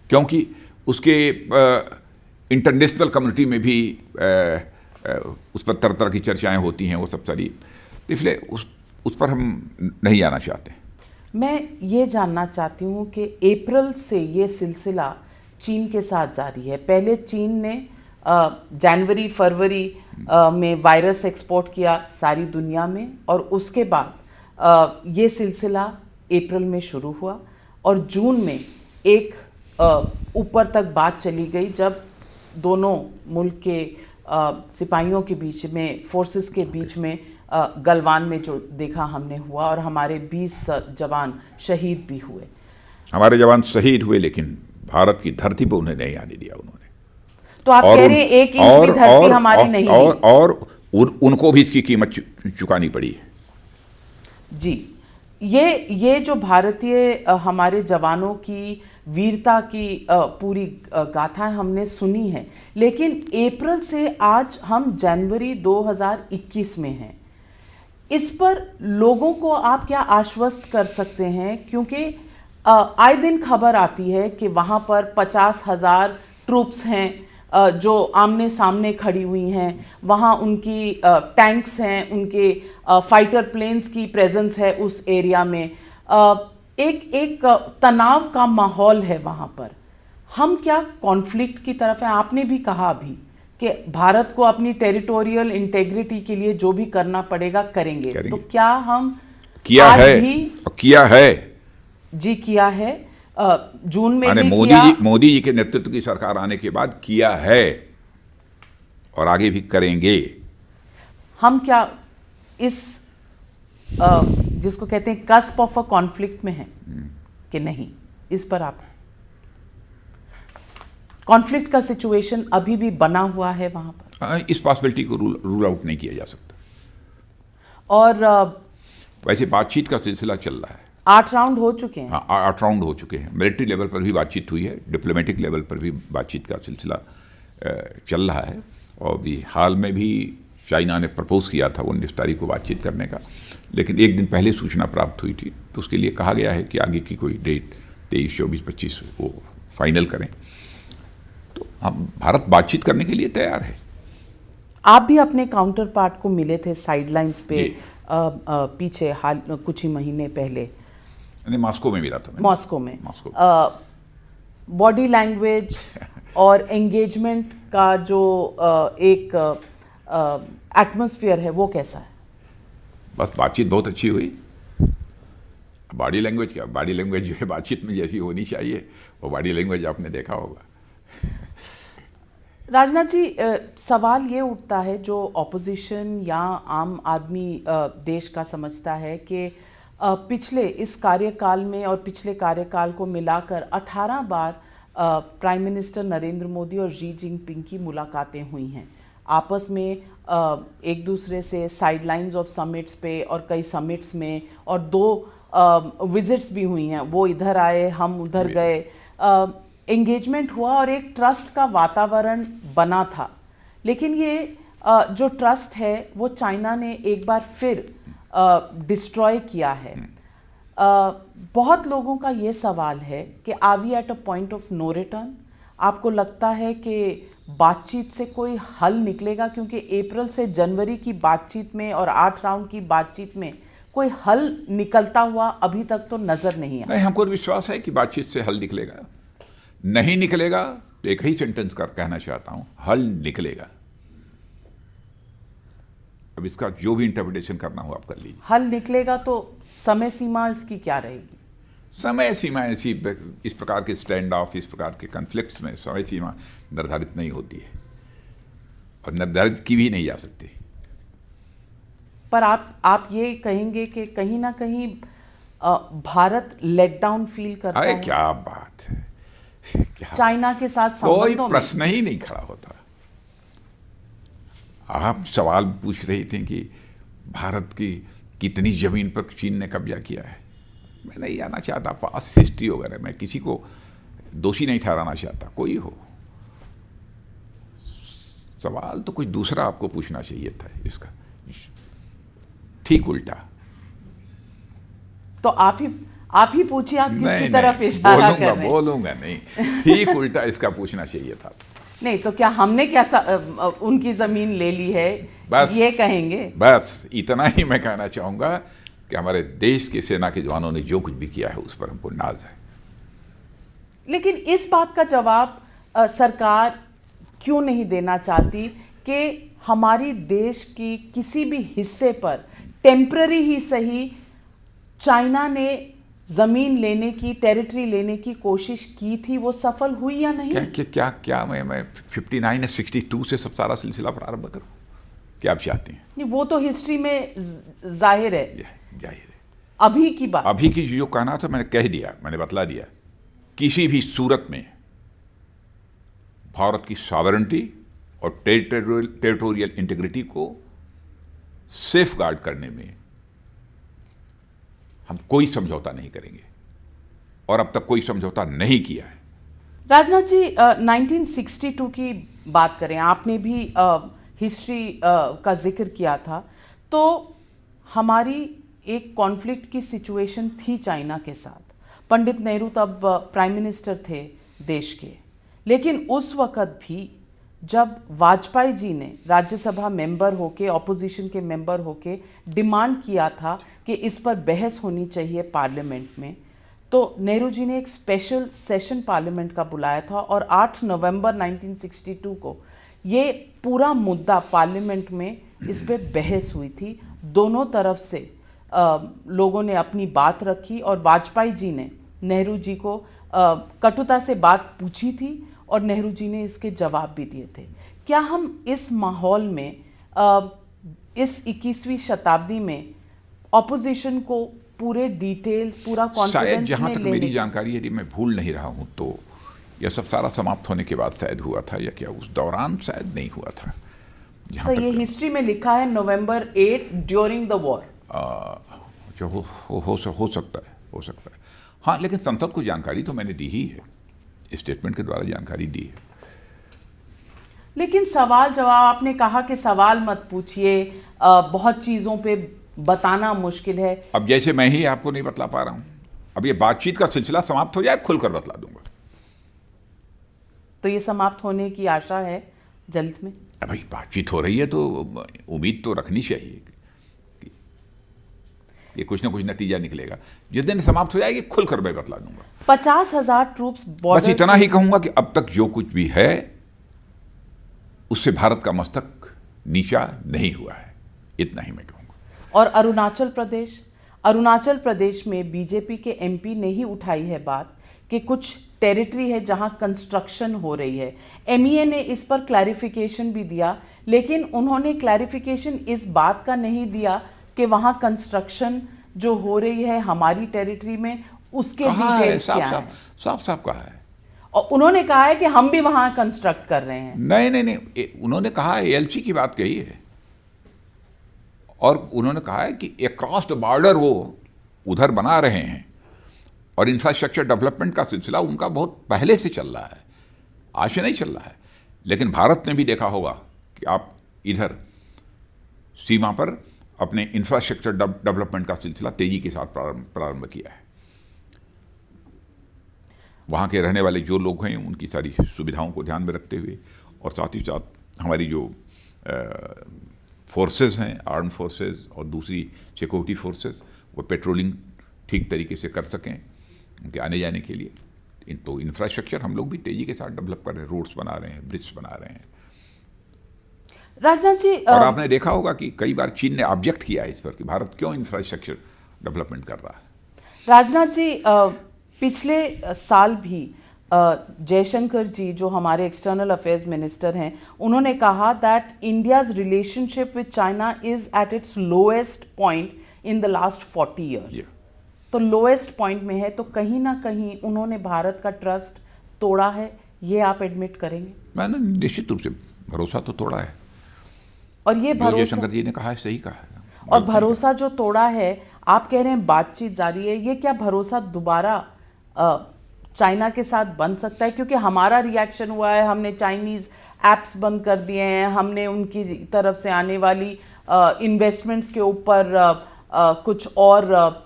क्योंकि उसके इंटरनेशनल कम्युनिटी में भी उस पर तरह तरह की चर्चाएं होती हैं, वो सब सारी, इसलिए उस पर हम नहीं आना चाहते। मैं ये जानना चाहती हूँ कि अप्रैल से ये सिलसिला चीन के साथ जारी है। पहले चीन ने जनवरी फरवरी में वायरस एक्सपोर्ट किया सारी दुनिया में, और उसके बाद ये सिलसिला अप्रैल में शुरू हुआ, और जून में एक ऊपर तक बात चली गई, जब दोनों मुल्क के सिपाहियों के बीच में, फोर्सेस के बीच में गलवान में जो देखा हमने हुआ, और हमारे 20 जवान शहीद भी हुए। हमारे जवान शहीद हुए, लेकिन भारत की धरती पर उन्हें नहीं आने दिया उन्होंने। तो आप कह रहे हैं 1 इंच भी धरती हमारी नहीं और उनको भी इसकी कीमत चुकानी पड़ी है। जी, ये जो भारतीय हमारे जवानों की वीरता की पूरी गाथा हमने सुनी है, लेकिन अप्रैल से आज हम जनवरी 2021 में हैं। इस पर लोगों को आप क्या आश्वस्त कर सकते हैं, क्योंकि आए दिन खबर आती है कि वहाँ पर 50,000 ट्रूप्स हैं जो आमने सामने खड़ी हुई हैं, वहाँ उनकी टैंक्स हैं, उनके फाइटर प्लेन्स की प्रेजेंस है उस एरिया में, एक तनाव का माहौल है वहाँ पर। हम क्या कॉन्फ्लिक्ट की तरफ हैं? आपने भी कहा अभी कि भारत को अपनी टेरिटोरियल इंटेग्रिटी के लिए जो भी करना पड़ेगा करेंगे। तो क्या हम किया आज है भी किया है जी किया है जून में भी मोदी जी के नेतृत्व की सरकार आने के बाद किया है और आगे भी करेंगे। हम क्या इस जिसको कहते हैं कस्प ऑफ अ कॉन्फ्लिक्ट में हैं कि नहीं? इस पर आप कॉन्फ्लिक्ट का सिचुएशन अभी भी बना हुआ है वहां पर? इस पॉसिबिलिटी को रूल आउट नहीं किया जा सकता। और वैसे बातचीत का सिलसिला चल रहा है। 8 राउंड हो चुके हैं। हाँ, 8 राउंड हो चुके हैं। मिलिट्री लेवल पर भी बातचीत हुई है, डिप्लोमेटिक लेवल पर भी बातचीत का सिलसिला चल रहा है। और भी हाल में भी चाइना ने प्रपोज किया था 19 तारीख को बातचीत करने का, लेकिन एक दिन पहले सूचना प्राप्त हुई थी, तो उसके लिए कहा गया है कि आगे की कोई डेट 23, 24, 25 वो फाइनल करें। तो हम भारत बातचीत करने के लिए तैयार है। आप भी अपने काउंटर पार्ट को मिले थे साइडलाइंस पे पीछे हाल कुछ ही महीने पहले। मॉस्को में मिला था। मॉस्को में बॉडी लैंग्वेज और एंगेजमेंट का जो एक एटमॉस्फेयर है वो कैसा है? बस बातचीत बहुत अच्छी हुई। बॉडी लैंग्वेज क्या, बॉडी लैंग्वेज जो है बातचीत में जैसी होनी चाहिए वो बॉडी लैंग्वेज आपने देखा होगा। राजनाथ जी, सवाल ये उठता है जो ऑपोजिशन या आम आदमी देश का समझता है कि पिछले इस कार्यकाल में और पिछले कार्यकाल को मिलाकर 18 बार प्राइम मिनिस्टर नरेंद्र मोदी और शी जिनपिंग की मुलाकातें हुई हैं। आपस में एक दूसरे से साइडलाइंस ऑफ समिट्स पे और कई समिट्स में, और 2 विजिट्स भी हुई हैं। वो इधर आए, हम उधर गए, एंगेजमेंट हुआ और एक ट्रस्ट का वातावरण बना था। लेकिन ये जो ट्रस्ट है वो चाइना ने एक बार फिर डिस्ट्रॉय किया है। बहुत लोगों का ये सवाल है कि are we at a point of no return? आपको लगता है कि बातचीत से कोई हल निकलेगा? क्योंकि अप्रैल से जनवरी की बातचीत में और 8 राउंड की बातचीत में कोई हल निकलता हुआ अभी तक तो नजर नहीं आया। नहीं, हमको विश्वास है कि बातचीत से हल निकलेगा। नहीं निकलेगा तो एक ही सेंटेंस कहना चाहता हूं, हल निकलेगा। अब इसका जो भी इंटरप्रिटेशन करना हो आप कर लीजिए। हल निकलेगा तो समय सीमा इसकी क्या रहेगी? समय सीमा ऐसी, इस प्रकार के स्टैंड ऑफ, इस प्रकार के कॉन्फ्लिक्ट्स में समय सीमा निर्धारित नहीं होती है और निर्धारित की भी नहीं जा सकती। पर आप ये कहेंगे कि कहीं ना कहीं भारत लेट डाउन फील करता है? क्या बात है, चाइना के साथ कोई प्रश्न ही नहीं खड़ा होता। आप सवाल पूछ रही थी कि भारत की कितनी जमीन पर चीन ने कब्जा किया है। मैं नहीं आना चाहता पास्ट हिस्ट्री वगैरह, मैं किसी को दोषी नहीं ठहराना चाहता, कोई हो। सवाल तो कुछ दूसरा आपको पूछना चाहिए था, इसका ठीक उल्टा। तो आप ही पूछिए, आप किसकी तरफ इशारा कर रहे हैं? बोलूंगा नहीं, ठीक उल्टा इसका पूछना चाहिए था। नहीं तो क्या हमने उनकी जमीन ले ली है, बस ये कहेंगे? बस इतना ही मैं कहना चाहूंगा कि हमारे देश के सेना के जवानों ने जो कुछ भी किया है उस पर हमको नाज है। लेकिन इस बात का जवाब सरकार क्यों नहीं देना चाहती कि हमारी देश की किसी भी हिस्से पर टेम्पररी ही सही चाइना ने जमीन लेने की, टेरिटरी लेने की कोशिश की थी, वो सफल हुई या नहीं? क्या मैं 59 या 62 से सब सारा सिलसिला प्रारंभ करूं? क्या आप चाहते हैं? नहीं, वो तो हिस्ट्री में जाहिर है। अभी की बात, अभी की जो कहना था मैंने कह दिया, मैंने बतला दिया। किसी भी सूरत में भारत की सॉवरेनिटी और टेरिटोरियल इंटीग्रिटी को सेफ गार्ड करने में हम कोई समझौता नहीं करेंगे और अब तक कोई समझौता नहीं किया है। राजनाथ जी, 1962 की बात करें, आपने भी हिस्ट्री का जिक्र किया था, तो हमारी एक कॉन्फ्लिक्ट की सिचुएशन थी चाइना के साथ। पंडित नेहरू तब प्राइम मिनिस्टर थे देश के, लेकिन उस वक़्त भी जब वाजपेयी जी ने राज्यसभा मेंबर होके, ऑपोजिशन के मेंबर होके डिमांड किया था कि इस पर बहस होनी चाहिए पार्लियामेंट में, तो नेहरू जी ने एक स्पेशल सेशन पार्लियामेंट का बुलाया था और 8 नवंबर 1962 को ये पूरा मुद्दा पार्लियामेंट में इस पे बहस हुई थी। दोनों तरफ से लोगों ने अपनी बात रखी और वाजपेयी जी ने नेहरू जी को कटुता से बात पूछी थी और नेहरू जी ने इसके जवाब भी दिए थे। क्या हम इस माहौल में इस 21वीं शताब्दी में ऑपोजिशन को पूरे डिटेल, पूरा कॉन्फिडेंस शायद जहां में तक मेरी जानकारी, यदि मैं भूल नहीं रहा हूं, तो यह सब सारा समाप्त होने के बाद शायद हुआ था, या क्या उस दौरान शायद नहीं हुआ था। सर, ये हिस्ट्री में लिखा है नवंबर 8 ड्यूरिंग द वॉर। जो हो सकता है। हाँ, लेकिन संसद को जानकारी तो मैंने दी ही है, स्टेटमेंट के द्वारा जानकारी दी है। लेकिन सवाल जवाब, आपने कहा कि सवाल मत पूछिए, बहुत चीज़ों पे बताना मुश्किल है। अब जैसे मैं ही आपको नहीं बतला पा रहा हूं, अब ये बातचीत का सिलसिला समाप्त हो जाए, खुलकर बतला दूंगा। तो ये समाप्त होने की आशा है जल्द में? भाई, बातचीत हो रही है तो उम्मीद तो रखनी चाहिए कि ये कुछ ना कुछ नतीजा निकलेगा। जिस दिन समाप्त हो जाएगी, खुलकर मैं बतला दूंगा। 50,000 ट्रूप्स बॉर्डर। बस इतना ही कहूंगा कि अब तक जो कुछ भी है उससे भारत का मस्तक नीचा नहीं हुआ है, इतना ही मैं कहूंगा। और अरुणाचल प्रदेश में बीजेपी के एमपी ने ही उठाई है बात कि कुछ टेरिटरी है जहां कंस्ट्रक्शन हो रही है। एमईए ने इस पर क्लैरिफिकेशन भी दिया, लेकिन उन्होंने क्लैरिफिकेशन इस बात का नहीं दिया कि वहां कंस्ट्रक्शन जो हो रही है हमारी टेरिटरी में, उसके डिटेल्स क्या है। साफ कहा है। और उन्होंने कहा है कि हम भी वहां कंस्ट्रक्ट कर रहे हैं। नहीं, उन्होंने कहा एएलसी की बात कही है, और उन्होंने कहा है कि अक्रॉस द बॉर्डर वो उधर बना रहे हैं, और इंफ्रास्ट्रक्चर डेवलपमेंट का सिलसिला उनका बहुत पहले से चल रहा है, आज से नहीं चल रहा है। लेकिन भारत ने भी देखा होगा कि आप इधर सीमा पर अपने इंफ्रास्ट्रक्चर डेवलपमेंट का सिलसिला तेजी के साथ प्रारंभ किया है। वहाँ के रहने वाले जो लोग हैं उनकी सारी सुविधाओं को ध्यान में रखते हुए, और साथ ही साथ हमारी जो फोर्सेस हैं, आर्म फोर्सेस और दूसरी सिक्योरिटी फोर्सेस, वो पेट्रोलिंग ठीक तरीके से कर सकें उनके आने जाने के लिए। तो इंफ्रास्ट्रक्चर हम लोग भी तेजी के साथ डेवलप कर रहे हैं, रोड्स बना रहे हैं, ब्रिज बना रहे हैं। राजनाथ जी, और आपने देखा होगा कि कई बार चीन ने ऑब्जेक्ट किया है इस पर कि भारत क्यों इंफ्रास्ट्रक्चर डेवलपमेंट कर रहा है। राजनाथ जी, पिछले साल भी जयशंकर जी, जो हमारे एक्सटर्नल अफेयर्स मिनिस्टर हैं, उन्होंने कहा that India's relationship with China is at its lowest point in the last 40 years. तो लोएस्ट पॉइंट में है, तो कहीं ना कहीं उन्होंने भारत का ट्रस्ट तोड़ा है, ये आप एडमिट करेंगे? मैंने निश्चित रूप से भरोसा तो तोड़ा है, और ये भरोसा जयशंकर जी ने कहा है, सही कहा है। और भरोसा जो तोड़ा है, आप कह रहे हैं बातचीत जारी है, ये क्या भरोसा दोबारा चाइना के साथ बन सकता है? क्योंकि हमारा रिएक्शन हुआ है, हमने चाइनीज़ ऐप्स बंद कर दिए हैं, हमने उनकी तरफ से आने वाली इन्वेस्टमेंट्स के ऊपर कुछ और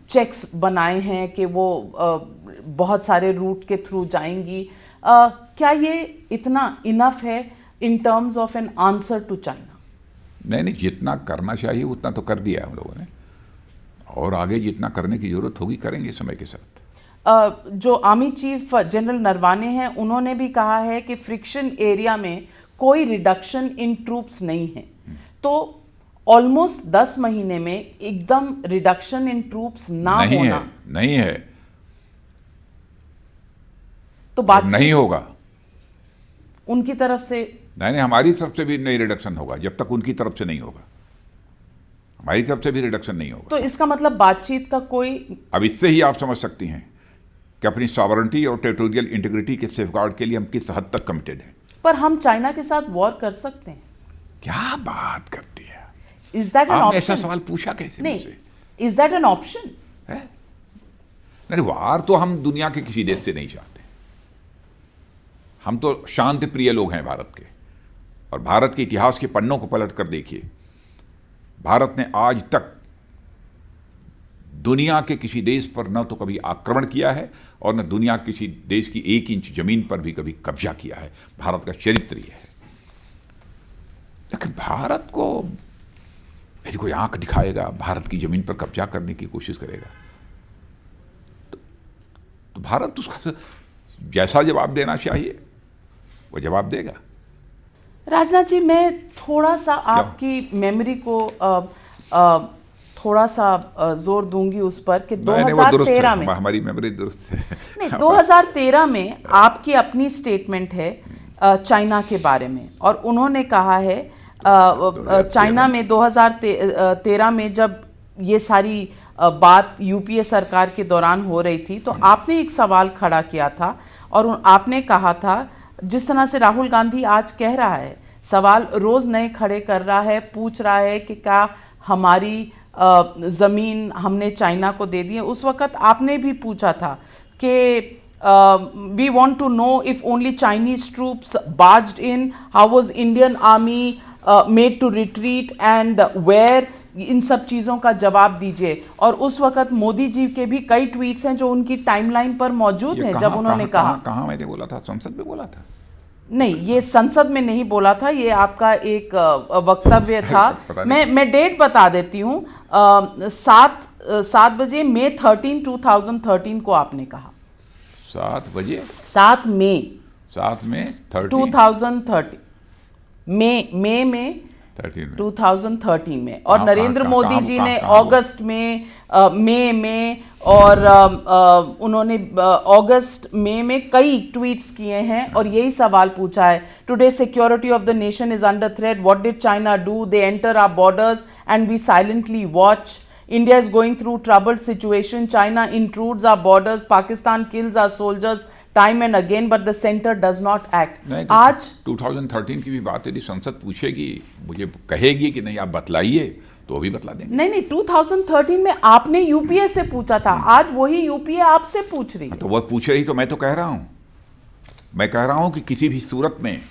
चेक्स बनाए हैं कि वो बहुत सारे रूट के थ्रू जाएंगी। क्या ये इतना इनफ है in terms of an answer to China? नहीं, जितना करना चाहिए उतना तो कर दिया हम लोगों ने, और आगे जितना करने की जरूरत होगी करेंगे समय के साथ। जो आर्मी चीफ जनरल नरवाने हैं, उन्होंने भी कहा है कि फ्रिक्शन एरिया में कोई रिडक्शन इन ट्रूप्स नहीं है। तो ऑलमोस्ट 10 महीने में एकदम रिडक्शन इन ट्रूप्स नहीं है, तो बात नहीं होगा उनकी तरफ से। नहीं, हमारी तरफ से भी नहीं रिडक्शन होगा जब तक उनकी तरफ से नहीं होगा। हमारी तरफ से भी रिडक्शन नहीं होगा। तो इसका मतलब बातचीत का कोई, अब इससे ही आप समझ सकती हैं कि अपनी सॉवरेंटी और टेरिटोरियल इंटीग्रिटी के सेफगार्ड के लिए हम किस हद तक कमिटेड हैं। पर हम चाइना के साथ वॉर कर सकते हैं। क्या बात करती है, इज दैट एन आपने ऐसा ऑप्शन? सवाल पूछा कैसे नहीं, मुझसे? Is that an option? है? नहीं, वार तो हम दुनिया के किसी देश से नहीं चाहते। हम तो शांति प्रिय लोग हैं भारत के, और भारत के इतिहास के पन्नों को पलट कर देखिए, भारत ने आज तक दुनिया के किसी देश पर न तो कभी आक्रमण किया है और न दुनिया के किसी देश की 1 इंच जमीन पर भी कभी कब्जा किया है। भारत का चरित्र यह है। लेकिन भारत को यदि कोई आंख दिखाएगा, भारत की जमीन पर कब्जा करने की कोशिश करेगा, तो भारत उसका जैसा जवाब देना चाहिए वो जवाब देगा। राजनाथ जी, मैं थोड़ा सा आपकी मेमोरी को थोड़ा सा जोर दूंगी उस पर कि 2013 में, हमारी मेमोरी दुरुस्त है। नहीं, 2013 में आपकी अपनी स्टेटमेंट है चाइना के बारे में, और उन्होंने कहा है चाइना में 2013 में जब ये सारी बात यूपीए सरकार के दौरान हो रही थी, तो आपने एक सवाल खड़ा किया था और आपने कहा था, जिस तरह से राहुल गांधी आज कह रहा है, सवाल रोज नए खड़े कर रहा है, पूछ रहा है कि क्या हमारी ज़मीन हमने चाइना को दे दी है। उस वक्त आपने भी पूछा था कि we want to know if only Chinese troops barged in, how was Indian army made to retreat and where, इन सब चीज़ों का जवाब दीजिए। और उस वक्त मोदी जी के भी कई ट्वीट्स हैं जो उनकी टाइमलाइन पर मौजूद हैं, जब उन्होंने कहा मैंने बोला था, संसद में बोला था? नहीं, ये संसद में नहीं बोला था, ये आपका एक वक्तव्य था। मैं डेट बता देती हूँ, 7 बजे मई 13, 2013 को आपने कहा। 7 बजे 7 मई 2013 मई में 2013 में, और हाँ, नरेंद्र मोदी जी ने कहाँ अगस्त में, मई में, और उन्होंने अगस्त मई में कई ट्वीट्स किए हैं और यही सवाल पूछा है, today security of the nation is under threat, what did China do, they enter our borders and we silently watch, India is going through troubled situation, China intrudes our borders, Pakistan kills our soldiers time and again but the centre does not act. आज 2013 की भी बात यदि संसद पूछेगी, मुझे कहेगी कि नहीं आप बतलाइए, तो वो भी बतला देंगे। नहीं, 2013 में आपने यूपीए से पूछा था, आज वही यूपीए आपसे पूछ रही है। तो वो पूछ रही, तो मैं तो कह रहा हूं, मैं कह रहा हूं कि किसी भी सूरत में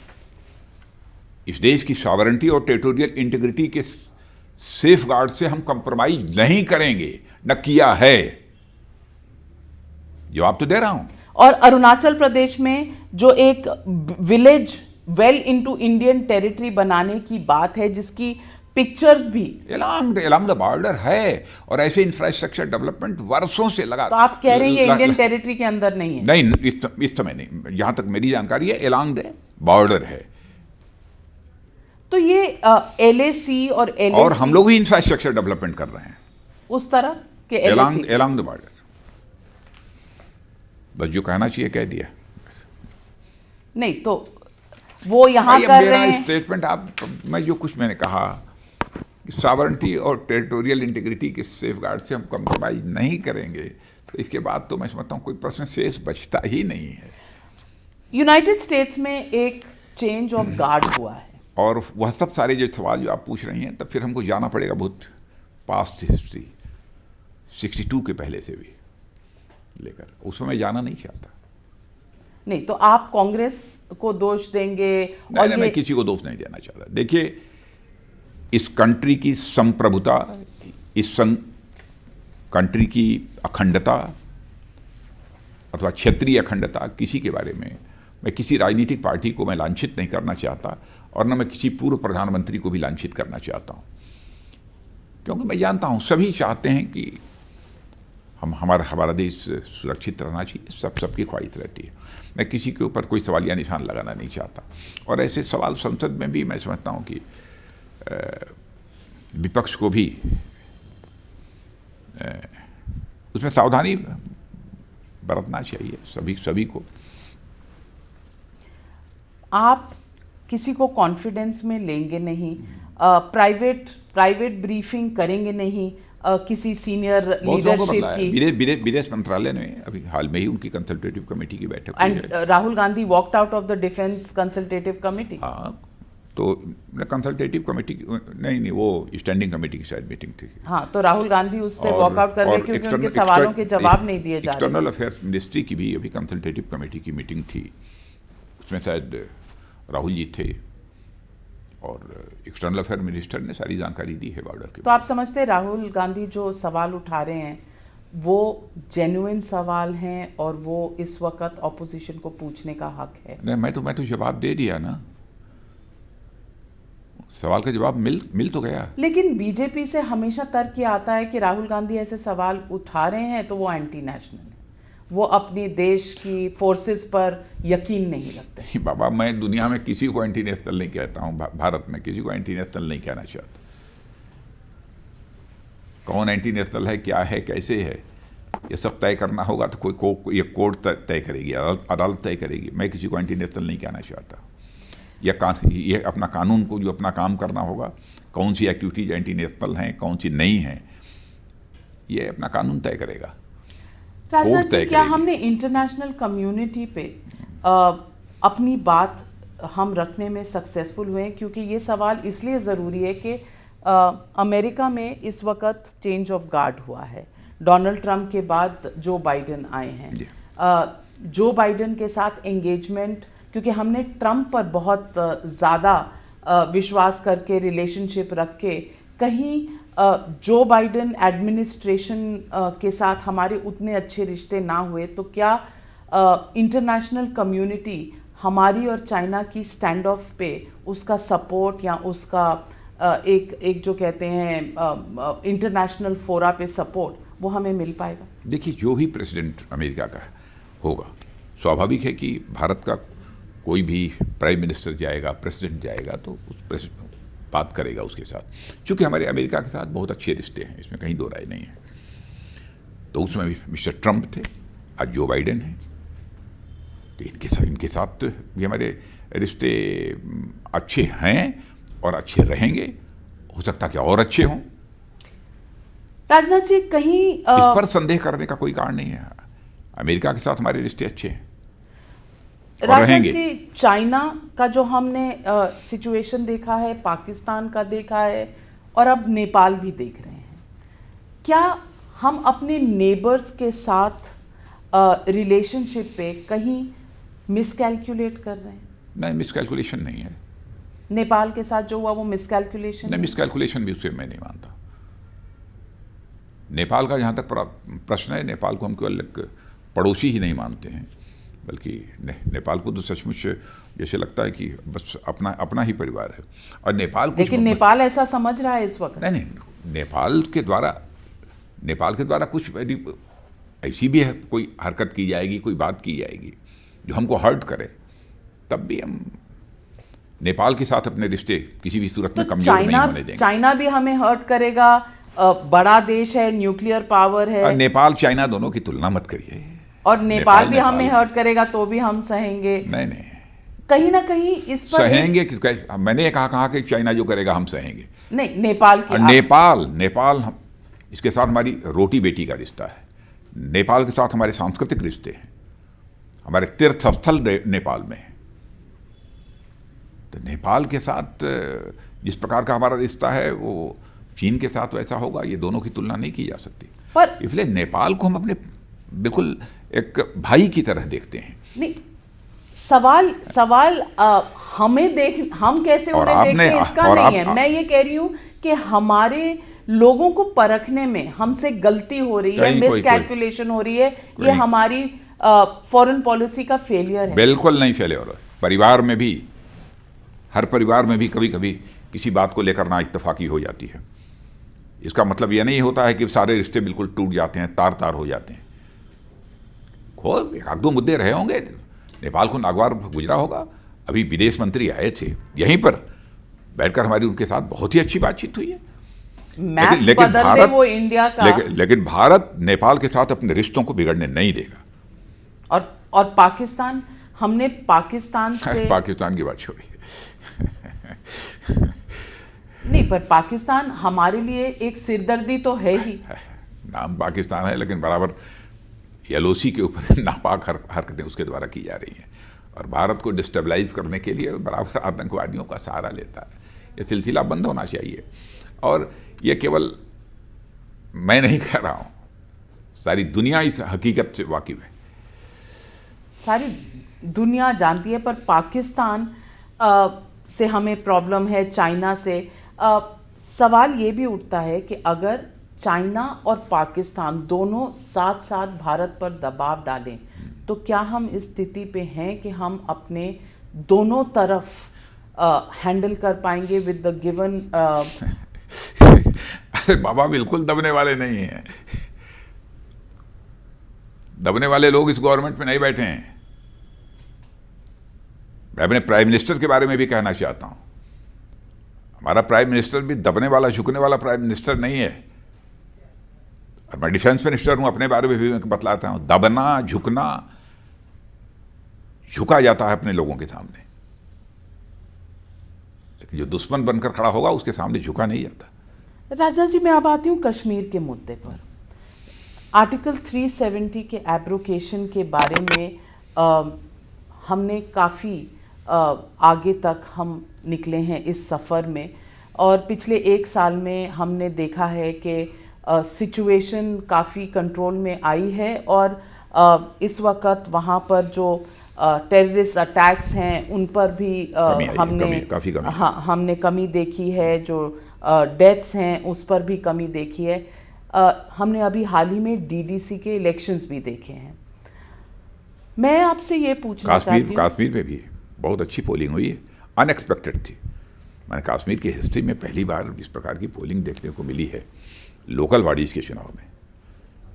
इस देश की सॉवरेंटी और टेरिटोरियल इंटीग्रिटी के सेफगार्ड से हम कंप्रोमाइज नहीं करेंगे, न किया है। जवाब तो दे रहा हूं। और अरुणाचल प्रदेश में जो एक village well into Indian territory बनाने की बात है, जिसकी पिक्चर्स भी along द बॉर्डर है, और ऐसे इंफ्रास्ट्रक्चर डेवलपमेंट वर्षों से लगा। तो आप कह रहे हैं ये इंडियन टेरिटरी के अंदर नहीं है? नहीं, इस समय नहीं, जहां तक मेरी जानकारी है along द बॉर्डर है। तो ये LAC और LAC और हम लोग भी इंफ्रास्ट्रक्चर डेवलपमेंट कर रहे हैं उस तरह के along द बॉर्डर। बस जो कहना चाहिए कह दिया। नहीं तो वो यहाँ कर रहे हैं। स्टेटमेंट मैं जो कुछ मैंने कहा, सॉवरेंटी और टेरिटोरियल इंटीग्रिटी के सेफगार्ड से हम कॉम्प्रोमाइज नहीं करेंगे, तो इसके बाद तो मैं समझता हूँ कोई प्रश्न शेष बचता ही नहीं है। यूनाइटेड स्टेट्स में एक चेंज ऑफ गार्ड हुआ है, और वह सब सारे जो सवाल जो आप पूछ रही हैं, तब फिर हमको जाना पड़ेगा बहुत पास्ट हिस्ट्री, 62 के पहले से भी लेकर, उसमें मैं जाना नहीं चाहता। नहीं तो आप कांग्रेस को दोष देंगे? नहीं, मैं किसी को दोष नहीं देना चाहता। देखिए, इस कंट्री की संप्रभुता, इस कंट्री की अखंडता अथवा क्षेत्रीय अखंडता, किसी के बारे में मैं किसी राजनीतिक पार्टी को मैं लांछित नहीं करना चाहता, और न मैं किसी पूर्व प्रधानमंत्री को भी लांछित करना चाहता हूँ, क्योंकि मैं जानता हूँ सभी चाहते हैं कि हमारा देश सुरक्षित रहना चाहिए, सबकी ख्वाहिश रहती है। मैं किसी के ऊपर कोई सवालिया निशान लगाना नहीं चाहता, और ऐसे सवाल संसद में भी मैं समझता हूँ कि विपक्ष को भी उसमें सावधानी बरतना चाहिए, सभी को। आप किसी को कॉन्फिडेंस में लेंगे नहीं, प्राइवेट ब्रीफिंग करेंगे नहीं, किसी सीनियर बहुत लोगों को लीडरशिप बदला है। की, विदेश मंत्रालय ने अभी हाल में ही उनकी कंसल्टेटिव कमेटी की बैठक हुई एंड है। Rahul Gandhi walked out of the defence consultative committee. हाँ, तो कंसल्टेटिव कमेटी नहीं, वो स्टैंडिंग कमेटी की शायद मीटिंग थी। हाँ, तो राहुल गांधी उससे वॉकआउट कर गए क्योंकि उनके सवालों के जवाब नहीं दिए जा रहे। एक्सटर्नल अफेयर्स मिनिस्ट्री की भी अभी कंसल्टेटिव कमेटी की मीटिंग थी, उसमें शायद राहुल जी थे और एक्सटर्नल अफेयर मिनिस्टर ने सारी जानकारी दी है बॉर्डर के। तो आप समझते हैं राहुल गांधी जो सवाल उठा रहे हैं वो जेन्युइन सवाल हैं और वो इस वक्त ऑपोजिशन को पूछने का हक है? नहीं, मैं तो जवाब दे दिया ना, सवाल का जवाब मिल तो गया। लेकिन बीजेपी से हमेशा तर्क ये आता है कि राहुल गांधी ऐसे सवाल उठा रहे हैं तो वो एंटी नेशनल है, वो अपनी देश की फोर्सेस पर यकीन नहीं रखते। बाबा, मैं दुनिया में किसी को एंटी नेशनल नहीं कहता हूँ, भारत में किसी को एंटी नेशनल नहीं कहना चाहता। कौन एंटी नेशनल है, क्या है, कैसे है, ये सब तय करना होगा तो ये कोर्ट तय करेगी, अदालत तय करेगी। मैं किसी को एंटी नेशनल नहीं कहना चाहता। ये अपना कानून को जो अपना काम करना होगा, कौन सी एक्टिविटीज एंटी नेशनल हैं, कौन सी नहीं हैं, ये अपना कानून तय करेगा। राजनाथ जी, क्या हमने इंटरनेशनल कम्युनिटी पे अपनी बात हम रखने में सक्सेसफुल हुए हैं? क्योंकि ये सवाल इसलिए ज़रूरी है कि अमेरिका में इस वक्त चेंज ऑफ गार्ड हुआ है। डोनाल्ड ट्रंप के बाद जो बाइडेन आए हैं, जो बाइडेन के साथ एंगेजमेंट, क्योंकि हमने ट्रंप पर बहुत ज़्यादा विश्वास करके रिलेशनशिप रख के, कहीं जो बाइडेन एडमिनिस्ट्रेशन के साथ हमारे उतने अच्छे रिश्ते ना हुए, तो क्या इंटरनेशनल कम्युनिटी हमारी और चाइना की स्टैंड ऑफ पे उसका सपोर्ट या उसका एक जो कहते हैं इंटरनेशनल फोरा पे सपोर्ट, वो हमें मिल पाएगा? देखिए, जो भी प्रेसिडेंट अमेरिका का होगा, स्वाभाविक है कि भारत का कोई भी प्राइम मिनिस्टर जाएगा, प्रेसिडेंट जाएगा, तो उस बात करेगा उसके साथ। चूँकि हमारे अमेरिका के साथ बहुत अच्छे रिश्ते हैं, इसमें कहीं दो राय नहीं है। तो उसमें भी मिस्टर ट्रंप थे, आज जो बाइडेन हैं, तो इनके साथ भी हमारे रिश्ते अच्छे हैं और अच्छे रहेंगे। हो सकता है कि और अच्छे हों। राजनाथ जी, कहीं इस पर संदेह करने का कोई कारण नहीं है। अमेरिका के साथ हमारे रिश्ते अच्छे हैं और रहेंगे। राजनाथ जी, चाइना का जो हमने सिचुएशन देखा है, पाकिस्तान का देखा है और अब नेपाल भी देख रहे हैं, क्या हम अपने नेबर्स के साथ रिलेशनशिप पे कहीं मिसकैलकुलेट कर रहे हैं? नहीं, मिसकैलकुलेशन नहीं है। नेपाल के साथ जो हुआ वो मिसकैलकुलेशन? नहीं, मिसकैलकुलेशन भी उससे मैं नहीं मानता। नेपाल का जहाँ तक प्रश्न है, नेपाल को हम केवल एक पड़ोसी ही नहीं मानते हैं, बल्कि नेपाल को तो सचमुच जैसे लगता है कि बस अपना ही परिवार है। और नेपाल, लेकिन नेपाल ऐसा समझ रहा है इस वक्त? नहीं, नेपाल के द्वारा कुछ ऐसी भी है, कोई हरकत की जाएगी, कोई बात की जाएगी जो हमको हर्ट करे, तब भी हम नेपाल के साथ अपने रिश्ते किसी भी सूरत में कमजोर नहीं होने देंगे। चाइना भी हमें हर्ट करेगा, बड़ा देश है, न्यूक्लियर पावर है। नेपाल चाइना दोनों की तुलना मत करिए। और नेपाल भी हमें हर्ट करेगा तो भी हम सहेंगे? नहीं, कहीं ना कहीं इस पर सहेंगे। मैंने कहा कि चाइना जो करेगा हम सहेंगे नहीं। नेपाल की नेपाल इसके साथ हमारी रोटी बेटी का रिश्ता है। नेपाल के साथ हमारे सांस्कृतिक रिश्ते हैं, हमारे तीर्थ स्थल नेपाल में है। तो नेपाल के साथ जिस प्रकार का हमारा रिश्ता है वो चीन के साथ वैसा होगा, ये दोनों की तुलना नहीं की जा सकती। पर इसलिए नेपाल को हम अपने बिल्कुल एक भाई की तरह देखते हैं। नहीं, सवाल हम कैसे उन्हें देखते हैं इसका नहीं है। मैं ये कह रही हूँ कि हमारे लोगों को परखने में हमसे गलती हो रही है, मिसकैलकुलेशन हो रही है, ये हमारी फॉरेन पॉलिसी का फेलियर है। बिल्कुल नहीं फेलियर हो। परिवार में भी, हर परिवार में भी कभी कभी किसी बात को लेकर ना इत्तेफाकी हो जाती है। इसका मतलब यह नहीं होता है कि सारे रिश्ते बिल्कुल टूट जाते हैं, तार तार हो जाते हैं। एक आध दो मुद्दे रहे होंगे, नेपाल को नागवार गुजरा होगा। अभी विदेश मंत्री आए थे, यहीं पर बैठकर हमारी उनके साथ बहुत ही अच्छी बातचीत हुई है। लेकिन भारत नेपाल के साथ अपने रिश्तों को बिगड़ने नहीं देगा। और पाकिस्तान, हमने पाकिस्तान से पाकिस्तान की बात छोड़िए। नहीं, पर पाकिस्तान हमारे लिए एक सिरदर्दी तो है ही। नाम पाकिस्तान है, लेकिन बराबर एलओसी के ऊपर नापाक हरकतें उसके द्वारा की जा रही हैं, और भारत को डिस्टेबलाइज करने के लिए बराबर आतंकवादियों का सहारा लेता है। ये सिलसिला बंद होना चाहिए, और ये केवल मैं नहीं कह रहा हूँ, सारी दुनिया इस हकीकत से वाकिफ है। सारी दुनिया जानती है, पर पाकिस्तान से हमें प्रॉब्लम है, चाइना से। सवाल ये भी उठता है कि अगर चाइना और पाकिस्तान दोनों साथ साथ भारत पर दबाव डालें, तो क्या हम इस स्थिति पे हैं कि हम अपने दोनों तरफ हैंडल कर पाएंगे विद द गिवन? अरे बाबा, बिल्कुल दबने वाले नहीं हैं। दबने वाले लोग इस गवर्नमेंट में नहीं बैठे हैं। मैं अपने प्राइम मिनिस्टर के बारे में भी कहना चाहता हूं, हमारा प्राइम मिनिस्टर भी दबने वाला, झुकने वाला प्राइम मिनिस्टर नहीं है। और मैं डिफेंस मिनिस्टर हूं, अपने बारे में भी बतलाता हूं, दबना, झुकना, झुका जाता है अपने लोगों के सामने, लेकिन जो दुश्मन बनकर खड़ा होगा उसके सामने झुका नहीं जाता। राजा जी, मैं अब आती हूँ कश्मीर के मुद्दे पर। आर्टिकल 370 के एब्रोकेशन के बारे में हमने काफ़ी आगे तक हम निकले हैं इस सफ़र में, और पिछले 1 साल में हमने देखा है कि सिचुएशन काफ़ी कंट्रोल में आई है, और इस वक्त वहाँ पर जो टेररिस्ट अटैक्स हैं उन पर भी हमने कमी देखी है, जो डेथ्स हैं उस पर भी कमी देखी है। हमने अभी हाल ही में डीडीसी के इलेक्शंस भी देखे हैं। मैं आपसे ये पूछना चाहती हूँ, कश्मीर में भी बहुत अच्छी पोलिंग हुई है, अनएक्सपेक्टेड थी। मैंने कश्मीर की हिस्ट्री में पहली बार इस प्रकार की पोलिंग देखने को मिली है लोकल बॉडीज के चुनाव में।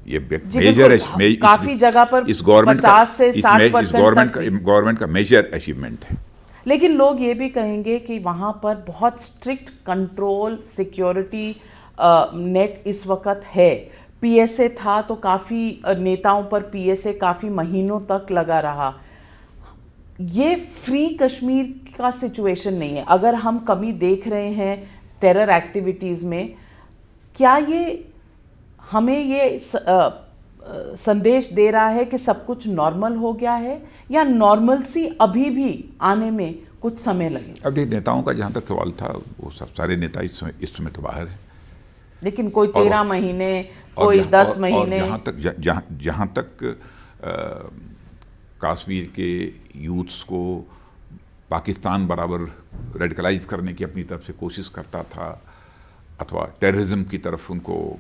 ये मेजर काफी जगह पर इस गवर्नमेंट 50 से 60% गवर्नमेंट का मेजर अचीवमेंट है। लेकिन लोग ये भी कहेंगे कि वहाँ पर बहुत स्ट्रिक्ट कंट्रोल, सिक्योरिटी नेट इस वक्त है। पीएसए था तो काफ़ी नेताओं पर पीएसए काफ़ी महीनों तक लगा रहा। ये फ्री कश्मीर का सिचुएशन नहीं है। अगर हम कमी देख रहे हैं टेरर एक्टिविटीज़ में, क्या ये हमें ये संदेश दे रहा है कि सब कुछ नॉर्मल हो गया है, या नॉर्मलसी अभी भी आने में कुछ समय लगेगा? अब नेताओं का जहाँ तक सवाल था, वो सब सारे नेता इस समय तो बाहर है, लेकिन कोई 13 महीने, कोई 10 महीने। जहाँ तक कश्मीर के यूथ्स को पाकिस्तान बराबर रेडिकलाइज करने की अपनी तरफ से कोशिश करता था, अथवा टेररिज्म की तरफ उनको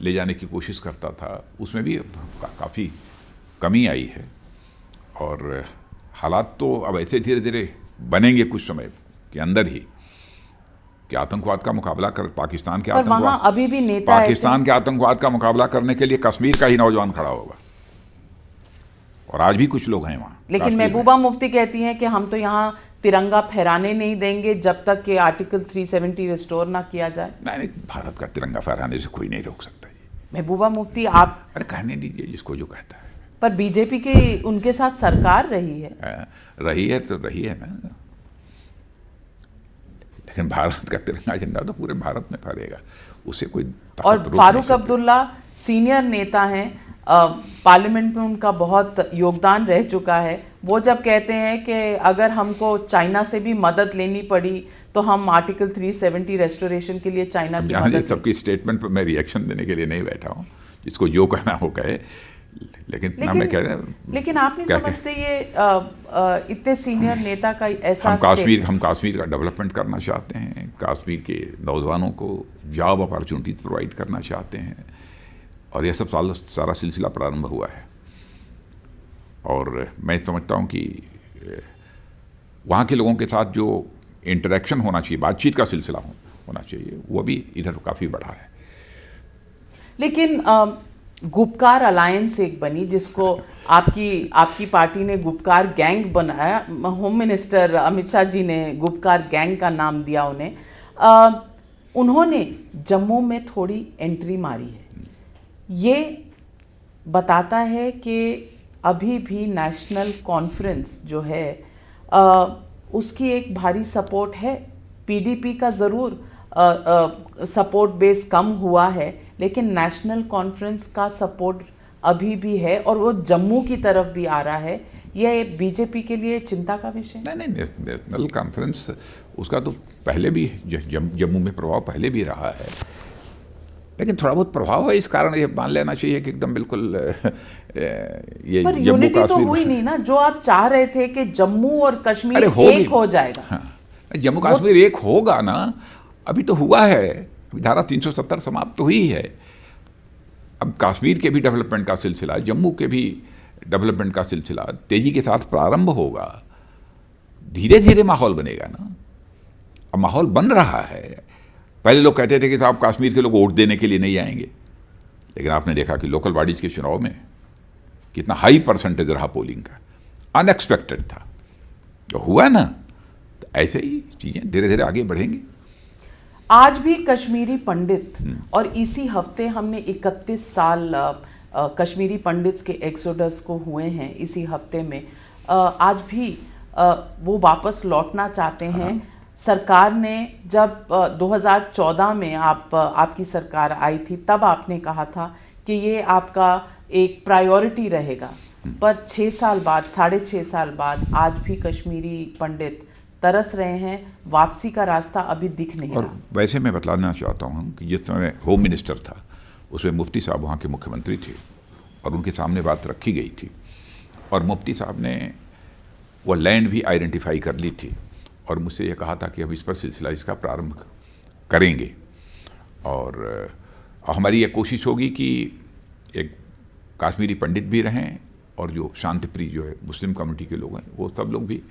ले जाने की कोशिश करता था, उसमें भी काफ़ी कमी आई है। और हालात तो अब ऐसे धीरे धीरे बनेंगे कुछ समय के अंदर ही कि आतंकवाद का मुकाबला कर पाकिस्तान के आतंकवाद का मुकाबला करने के लिए कश्मीर का ही नौजवान खड़ा होगा, और आज भी कुछ लोग हैं वहाँ। लेकिन महबूबा मुफ्ती कहती हैं कि हम तो यहाँ तिरंगा फहराने नहीं देंगे जब तक कि आर्टिकल 370 रिस्टोर ना किया जाए। नहीं, भारत का तिरंगा फहराने से कोई नहीं रोक सकता जी। महबूबा मुफ्ती, आप अरे कहने दीजिए जिसको जो कहता है। पर बीजेपी की उनके साथ सरकार रही है। तो रही है ना, लेकिन भारत का तिरंगा झंडा तो पूरे भारत में फहरेगा, उसे कोई ताकत और रोक नहीं फारूक सकती। अब्दुल्ला सीनियर नेता हैं, पार्लियामेंट में उनका बहुत योगदान रह चुका है। वो जब कहते हैं कि अगर हमको चाइना से भी मदद लेनी पड़ी तो हम आर्टिकल 370 रेस्टोरेशन के लिए चाइना की मदद। सबकी स्टेटमेंट पर मैं रिएक्शन देने के लिए नहीं बैठा हूँ, जिसको जो कहना हो कहे, लेकिन आप नहीं समझते ये इतने सीनियर नेता का ऐसा हम कश्मीर का डेवलपमेंट करना चाहते हैं, कश्मीर के नौजवानों को जॉब अपॉर्चुनिटीज प्रोवाइड करना चाहते हैं, और यह सब सारा सिलसिला प्रारंभ हुआ है। और मैं समझता हूँ कि वहाँ के लोगों के साथ जो इंटरेक्शन होना चाहिए, बातचीत का सिलसिला होना चाहिए, वो भी इधर काफ़ी बड़ा है। लेकिन गुपकार अलायंस एक बनी, जिसको आपकी पार्टी ने गुपकार गैंग बनाया। होम मिनिस्टर अमित शाह जी ने गुपकार गैंग का नाम दिया उन्हें। उन्होंने जम्मू में थोड़ी एंट्री मारी है। ये बताता है कि अभी भी नेशनल कॉन्फ्रेंस जो है उसकी एक भारी सपोर्ट है पीडीपी का ज़रूर सपोर्ट बेस कम हुआ है, लेकिन नेशनल कॉन्फ्रेंस का सपोर्ट अभी भी है और वो जम्मू की तरफ भी आ रहा है। ये बीजेपी के लिए चिंता का विषय? नहीं, नेशनल कॉन्फ्रेंस उसका तो पहले भी जम्मू में प्रभाव पहले भी रहा है, लेकिन थोड़ा बहुत प्रभाव है। इस कारण ये मान लेना चाहिए कि एकदम बिल्कुल ये पर जम्मू यूनिटी तो कश्मीर हुई नहीं ना, जो आप चाह रहे थे कि जम्मू और कश्मीर होगी। एक हो जाएगा। हाँ, जम्मू कश्मीर एक होगा ना, अभी तो हुआ है, अभी धारा 370 समाप्त तो हुई है। अब कश्मीर के भी डेवलपमेंट का सिलसिला, जम्मू के भी डेवलपमेंट का सिलसिला तेजी के साथ प्रारंभ होगा। धीरे धीरे माहौल बनेगा ना, अब माहौल बन रहा है। पहले लोग कहते थे कि साहब कश्मीर के लोग वोट देने के लिए नहीं आएंगे, लेकिन आपने देखा कि लोकल बॉडीज के चुनाव में कितना हाई परसेंटेज रहा पोलिंग का, अनएक्सपेक्टेड था। जो हुआ ना, तो ऐसे ही चीज़ें धीरे धीरे आगे बढ़ेंगी। आज भी कश्मीरी पंडित, और इसी हफ्ते हमने 31 साल कश्मीरी पंडित्स के एक्सोडस को हुए हैं इसी हफ्ते में, आज भी वो वापस लौटना चाहते हैं। सरकार ने जब 2014 में आपकी सरकार आई थी, तब आपने कहा था कि ये आपका एक प्रायोरिटी रहेगा, पर 6 साल बाद, 6.5 साल बाद आज भी कश्मीरी पंडित तरस रहे हैं, वापसी का रास्ता अभी दिख नहीं और रहा। वैसे मैं बतलाना चाहता हूँ कि जिस समय होम मिनिस्टर था, उसमें मुफ्ती साहब वहाँ के मुख्यमंत्री थे और उनके सामने बात रखी गई थी, और मुफ्ती साहब ने वो लैंड भी आइडेंटिफाई कर ली थी और मुझसे ये कहा था कि अब इस पर सिलसिला इसका प्रारंभ करेंगे। और हमारी ये कोशिश होगी कि एक कश्मीरी पंडित भी रहें और जो शांतिप्रिय जो है मुस्लिम कम्युनिटी के लोग हैं, वो सब लोग भी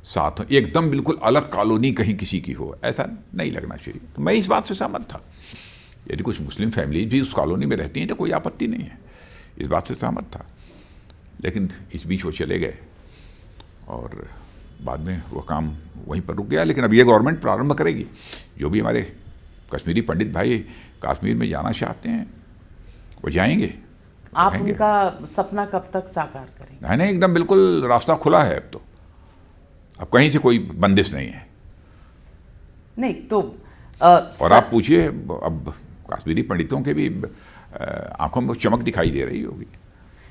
साथ हो। एकदम बिल्कुल अलग कॉलोनी कहीं किसी की हो, ऐसा नहीं लगना चाहिए। तो मैं इस बात से सहमत था। यदि कुछ मुस्लिम फैमिलीज भी उस कॉलोनी में रहती हैं तो कोई आपत्ति नहीं है, इस बात से सहमत था। लेकिन इस बीच वो चले गए और बाद में वो काम वहीं पर रुक गया। लेकिन अब ये गवर्नमेंट प्रारंभ करेगी। जो भी हमारे कश्मीरी पंडित भाई कश्मीर में जाना चाहते हैं वो जाएंगे। आप उनका सपना कब तक साकार करेंगे? नहीं, एकदम बिल्कुल रास्ता खुला है। अब तो अब कहीं से कोई बंदिश नहीं है। नहीं तो और आप पूछिए, अब कश्मीरी पंडितों के भी आंखों में चमक दिखाई दे रही होगी।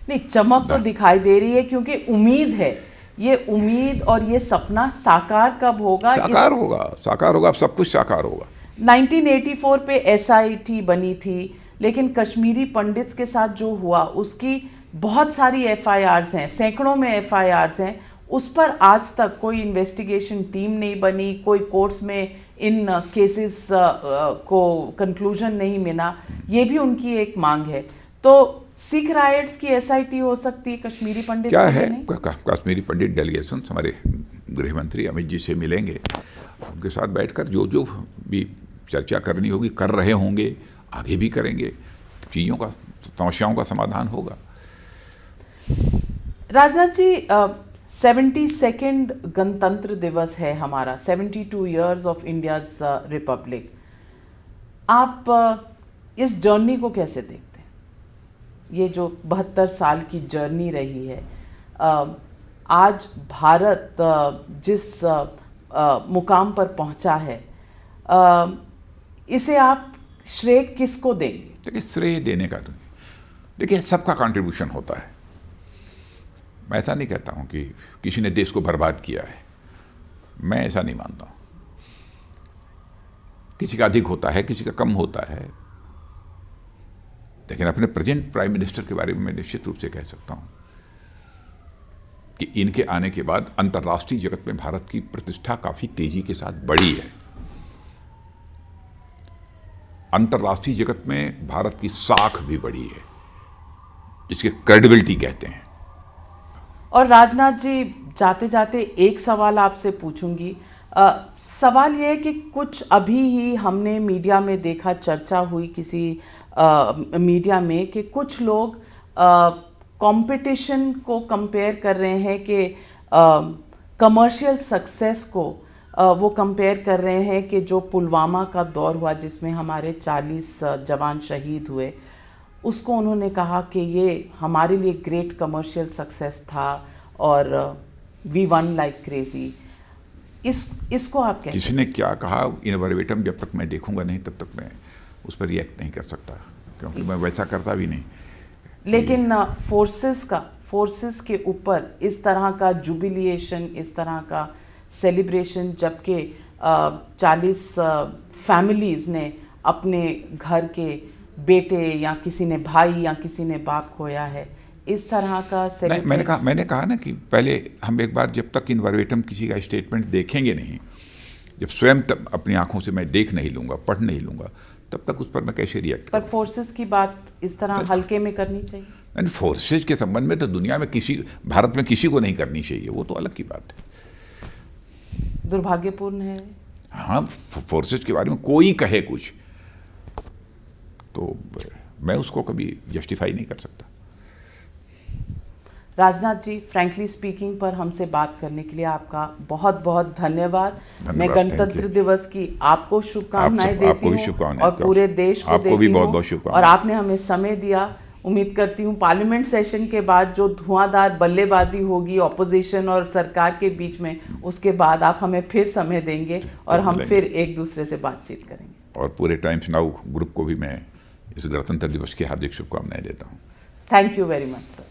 नहीं, चमक तो दिखाई दे रही है क्योंकि उम्मीद है। ये उम्मीद और ये सपना साकार कब होगा? साकार होगा, अब सब कुछ साकार होगा। 1984 पे SIT बनी थी, लेकिन कश्मीरी पंडित्स के साथ जो हुआ उसकी बहुत सारी FIRs हैं, सैकड़ों में FIRs हैं। उस पर आज तक कोई इन्वेस्टिगेशन टीम नहीं बनी, कोई कोर्ट्स में इन केसेस को कंक्लूजन नहीं मिला। ये भी उनकी एक मांग है। तो सिख राइट्स की SIT हो सकती है कश्मीरी पंडित? क्या है, कश्मीरी पंडित डेलीगेशन हमारे गृह मंत्री अमित जी से मिलेंगे, उनके साथ बैठकर जो जो भी चर्चा करनी होगी कर रहे होंगे, आगे भी करेंगे। चीज़ों का, समस्याओं का समाधान होगा। राजनाथ जी, 72nd गणतंत्र दिवस है हमारा, 72 years ऑफ इंडियाज रिपब्लिक। आप इस जर्नी को कैसे देखते हैं? ये जो 72 साल की जर्नी रही है, आज भारत जिस मुकाम पर पहुंचा है, इसे आप श्रेय किसको देंगे? देखिए, श्रेय देने का तो, देखिए सबका कंट्रीब्यूशन होता है। मैं ऐसा नहीं कहता हूं कि किसी ने देश को बर्बाद किया है, मैं ऐसा नहीं मानता हूं। किसी का अधिक होता है, किसी का कम होता है, लेकिन अपने प्रेजेंट प्राइम मिनिस्टर के बारे में मैं निश्चित रूप से कह सकता हूं कि इनके आने के बाद अंतर्राष्ट्रीय जगत में भारत की प्रतिष्ठा काफी तेजी के साथ बढ़ी है। अंतर्राष्ट्रीय जगत में भारत की साख भी बढ़ी है, इसके क्रेडिबिलिटी कहते हैं। और राजनाथ जी, जाते जाते एक सवाल आपसे पूछूंगी। सवाल यह है कि कुछ अभी ही हमने मीडिया में देखा, चर्चा हुई किसी मीडिया में, कि कुछ लोग कंपटीशन को कंपेयर कर रहे हैं कि कमर्शियल सक्सेस को वो कंपेयर कर रहे हैं कि जो पुलवामा का दौर हुआ जिसमें हमारे 40 जवान शहीद हुए, उसको उन्होंने कहा कि ये हमारे लिए ग्रेट कमर्शियल सक्सेस था और वी वन लाइक क्रेजी। इसको आप कैसे? किसी ने क्या कहा इन वर्बेटम जब तक मैं देखूंगा नहीं तब तक मैं उस पर रिएक्ट नहीं कर सकता, क्योंकि मैं वैसा करता भी नहीं। लेकिन फोर्सेस के ऊपर इस तरह का जुबिलिएशन, इस तरह का सेलिब्रेशन, जबकि 40 फैमिलीज़ ने अपने घर के बेटे या किसी ने भाई या किसी ने बाप खोया है, इस तरह का नहीं, मैंने कहा ना कि पहले हम एक बार जब तक इन वर्बेटम किसी का स्टेटमेंट देखेंगे नहीं, जब स्वयं तब अपनी आंखों से मैं देख नहीं लूँगा, पढ़ नहीं लूँगा, तब तक उस पर मैं कैसे रिएक्ट पर फोर्सेस की बात इस तरह हल्के में करनी चाहिए? नहीं, फोर्सेज के संबंध में तो दुनिया में भारत में किसी को नहीं करनी चाहिए, वो तो अलग की बात है। दुर्भाग्यपूर्ण है। हाँ, फोर्सेज के बारे में कोई कहे कुछ तो मैं उसको कभी जस्टिफाई नहीं कर सकता। राजनाथ जी, फ्रैंकली स्पीकिंग पर हमसे बात करने के लिए आपका बहुत बहुत धन्यवाद। मैं गणतंत्र दिवस की आपको शुभकामनाएं देती हूँ और पूरे देश को आपको भी बहुत बहुत शुभकामनाएं। और आपने हमें समय दिया। उम्मीद करती हूँ पार्लियामेंट सेशन के बाद जो धुआंधार बल्लेबाजी होगी ऑपोजिशन और सरकार के बीच में, उसके बाद आप हमें फिर समय देंगे और हम फिर एक दूसरे से बातचीत करेंगे। और पूरे टाइम्स नाउ ग्रुप को भी मैं इस गणतंत्र दिवस की हार्दिक शुभकामनाएं देता हूँ। Thank you very much sir.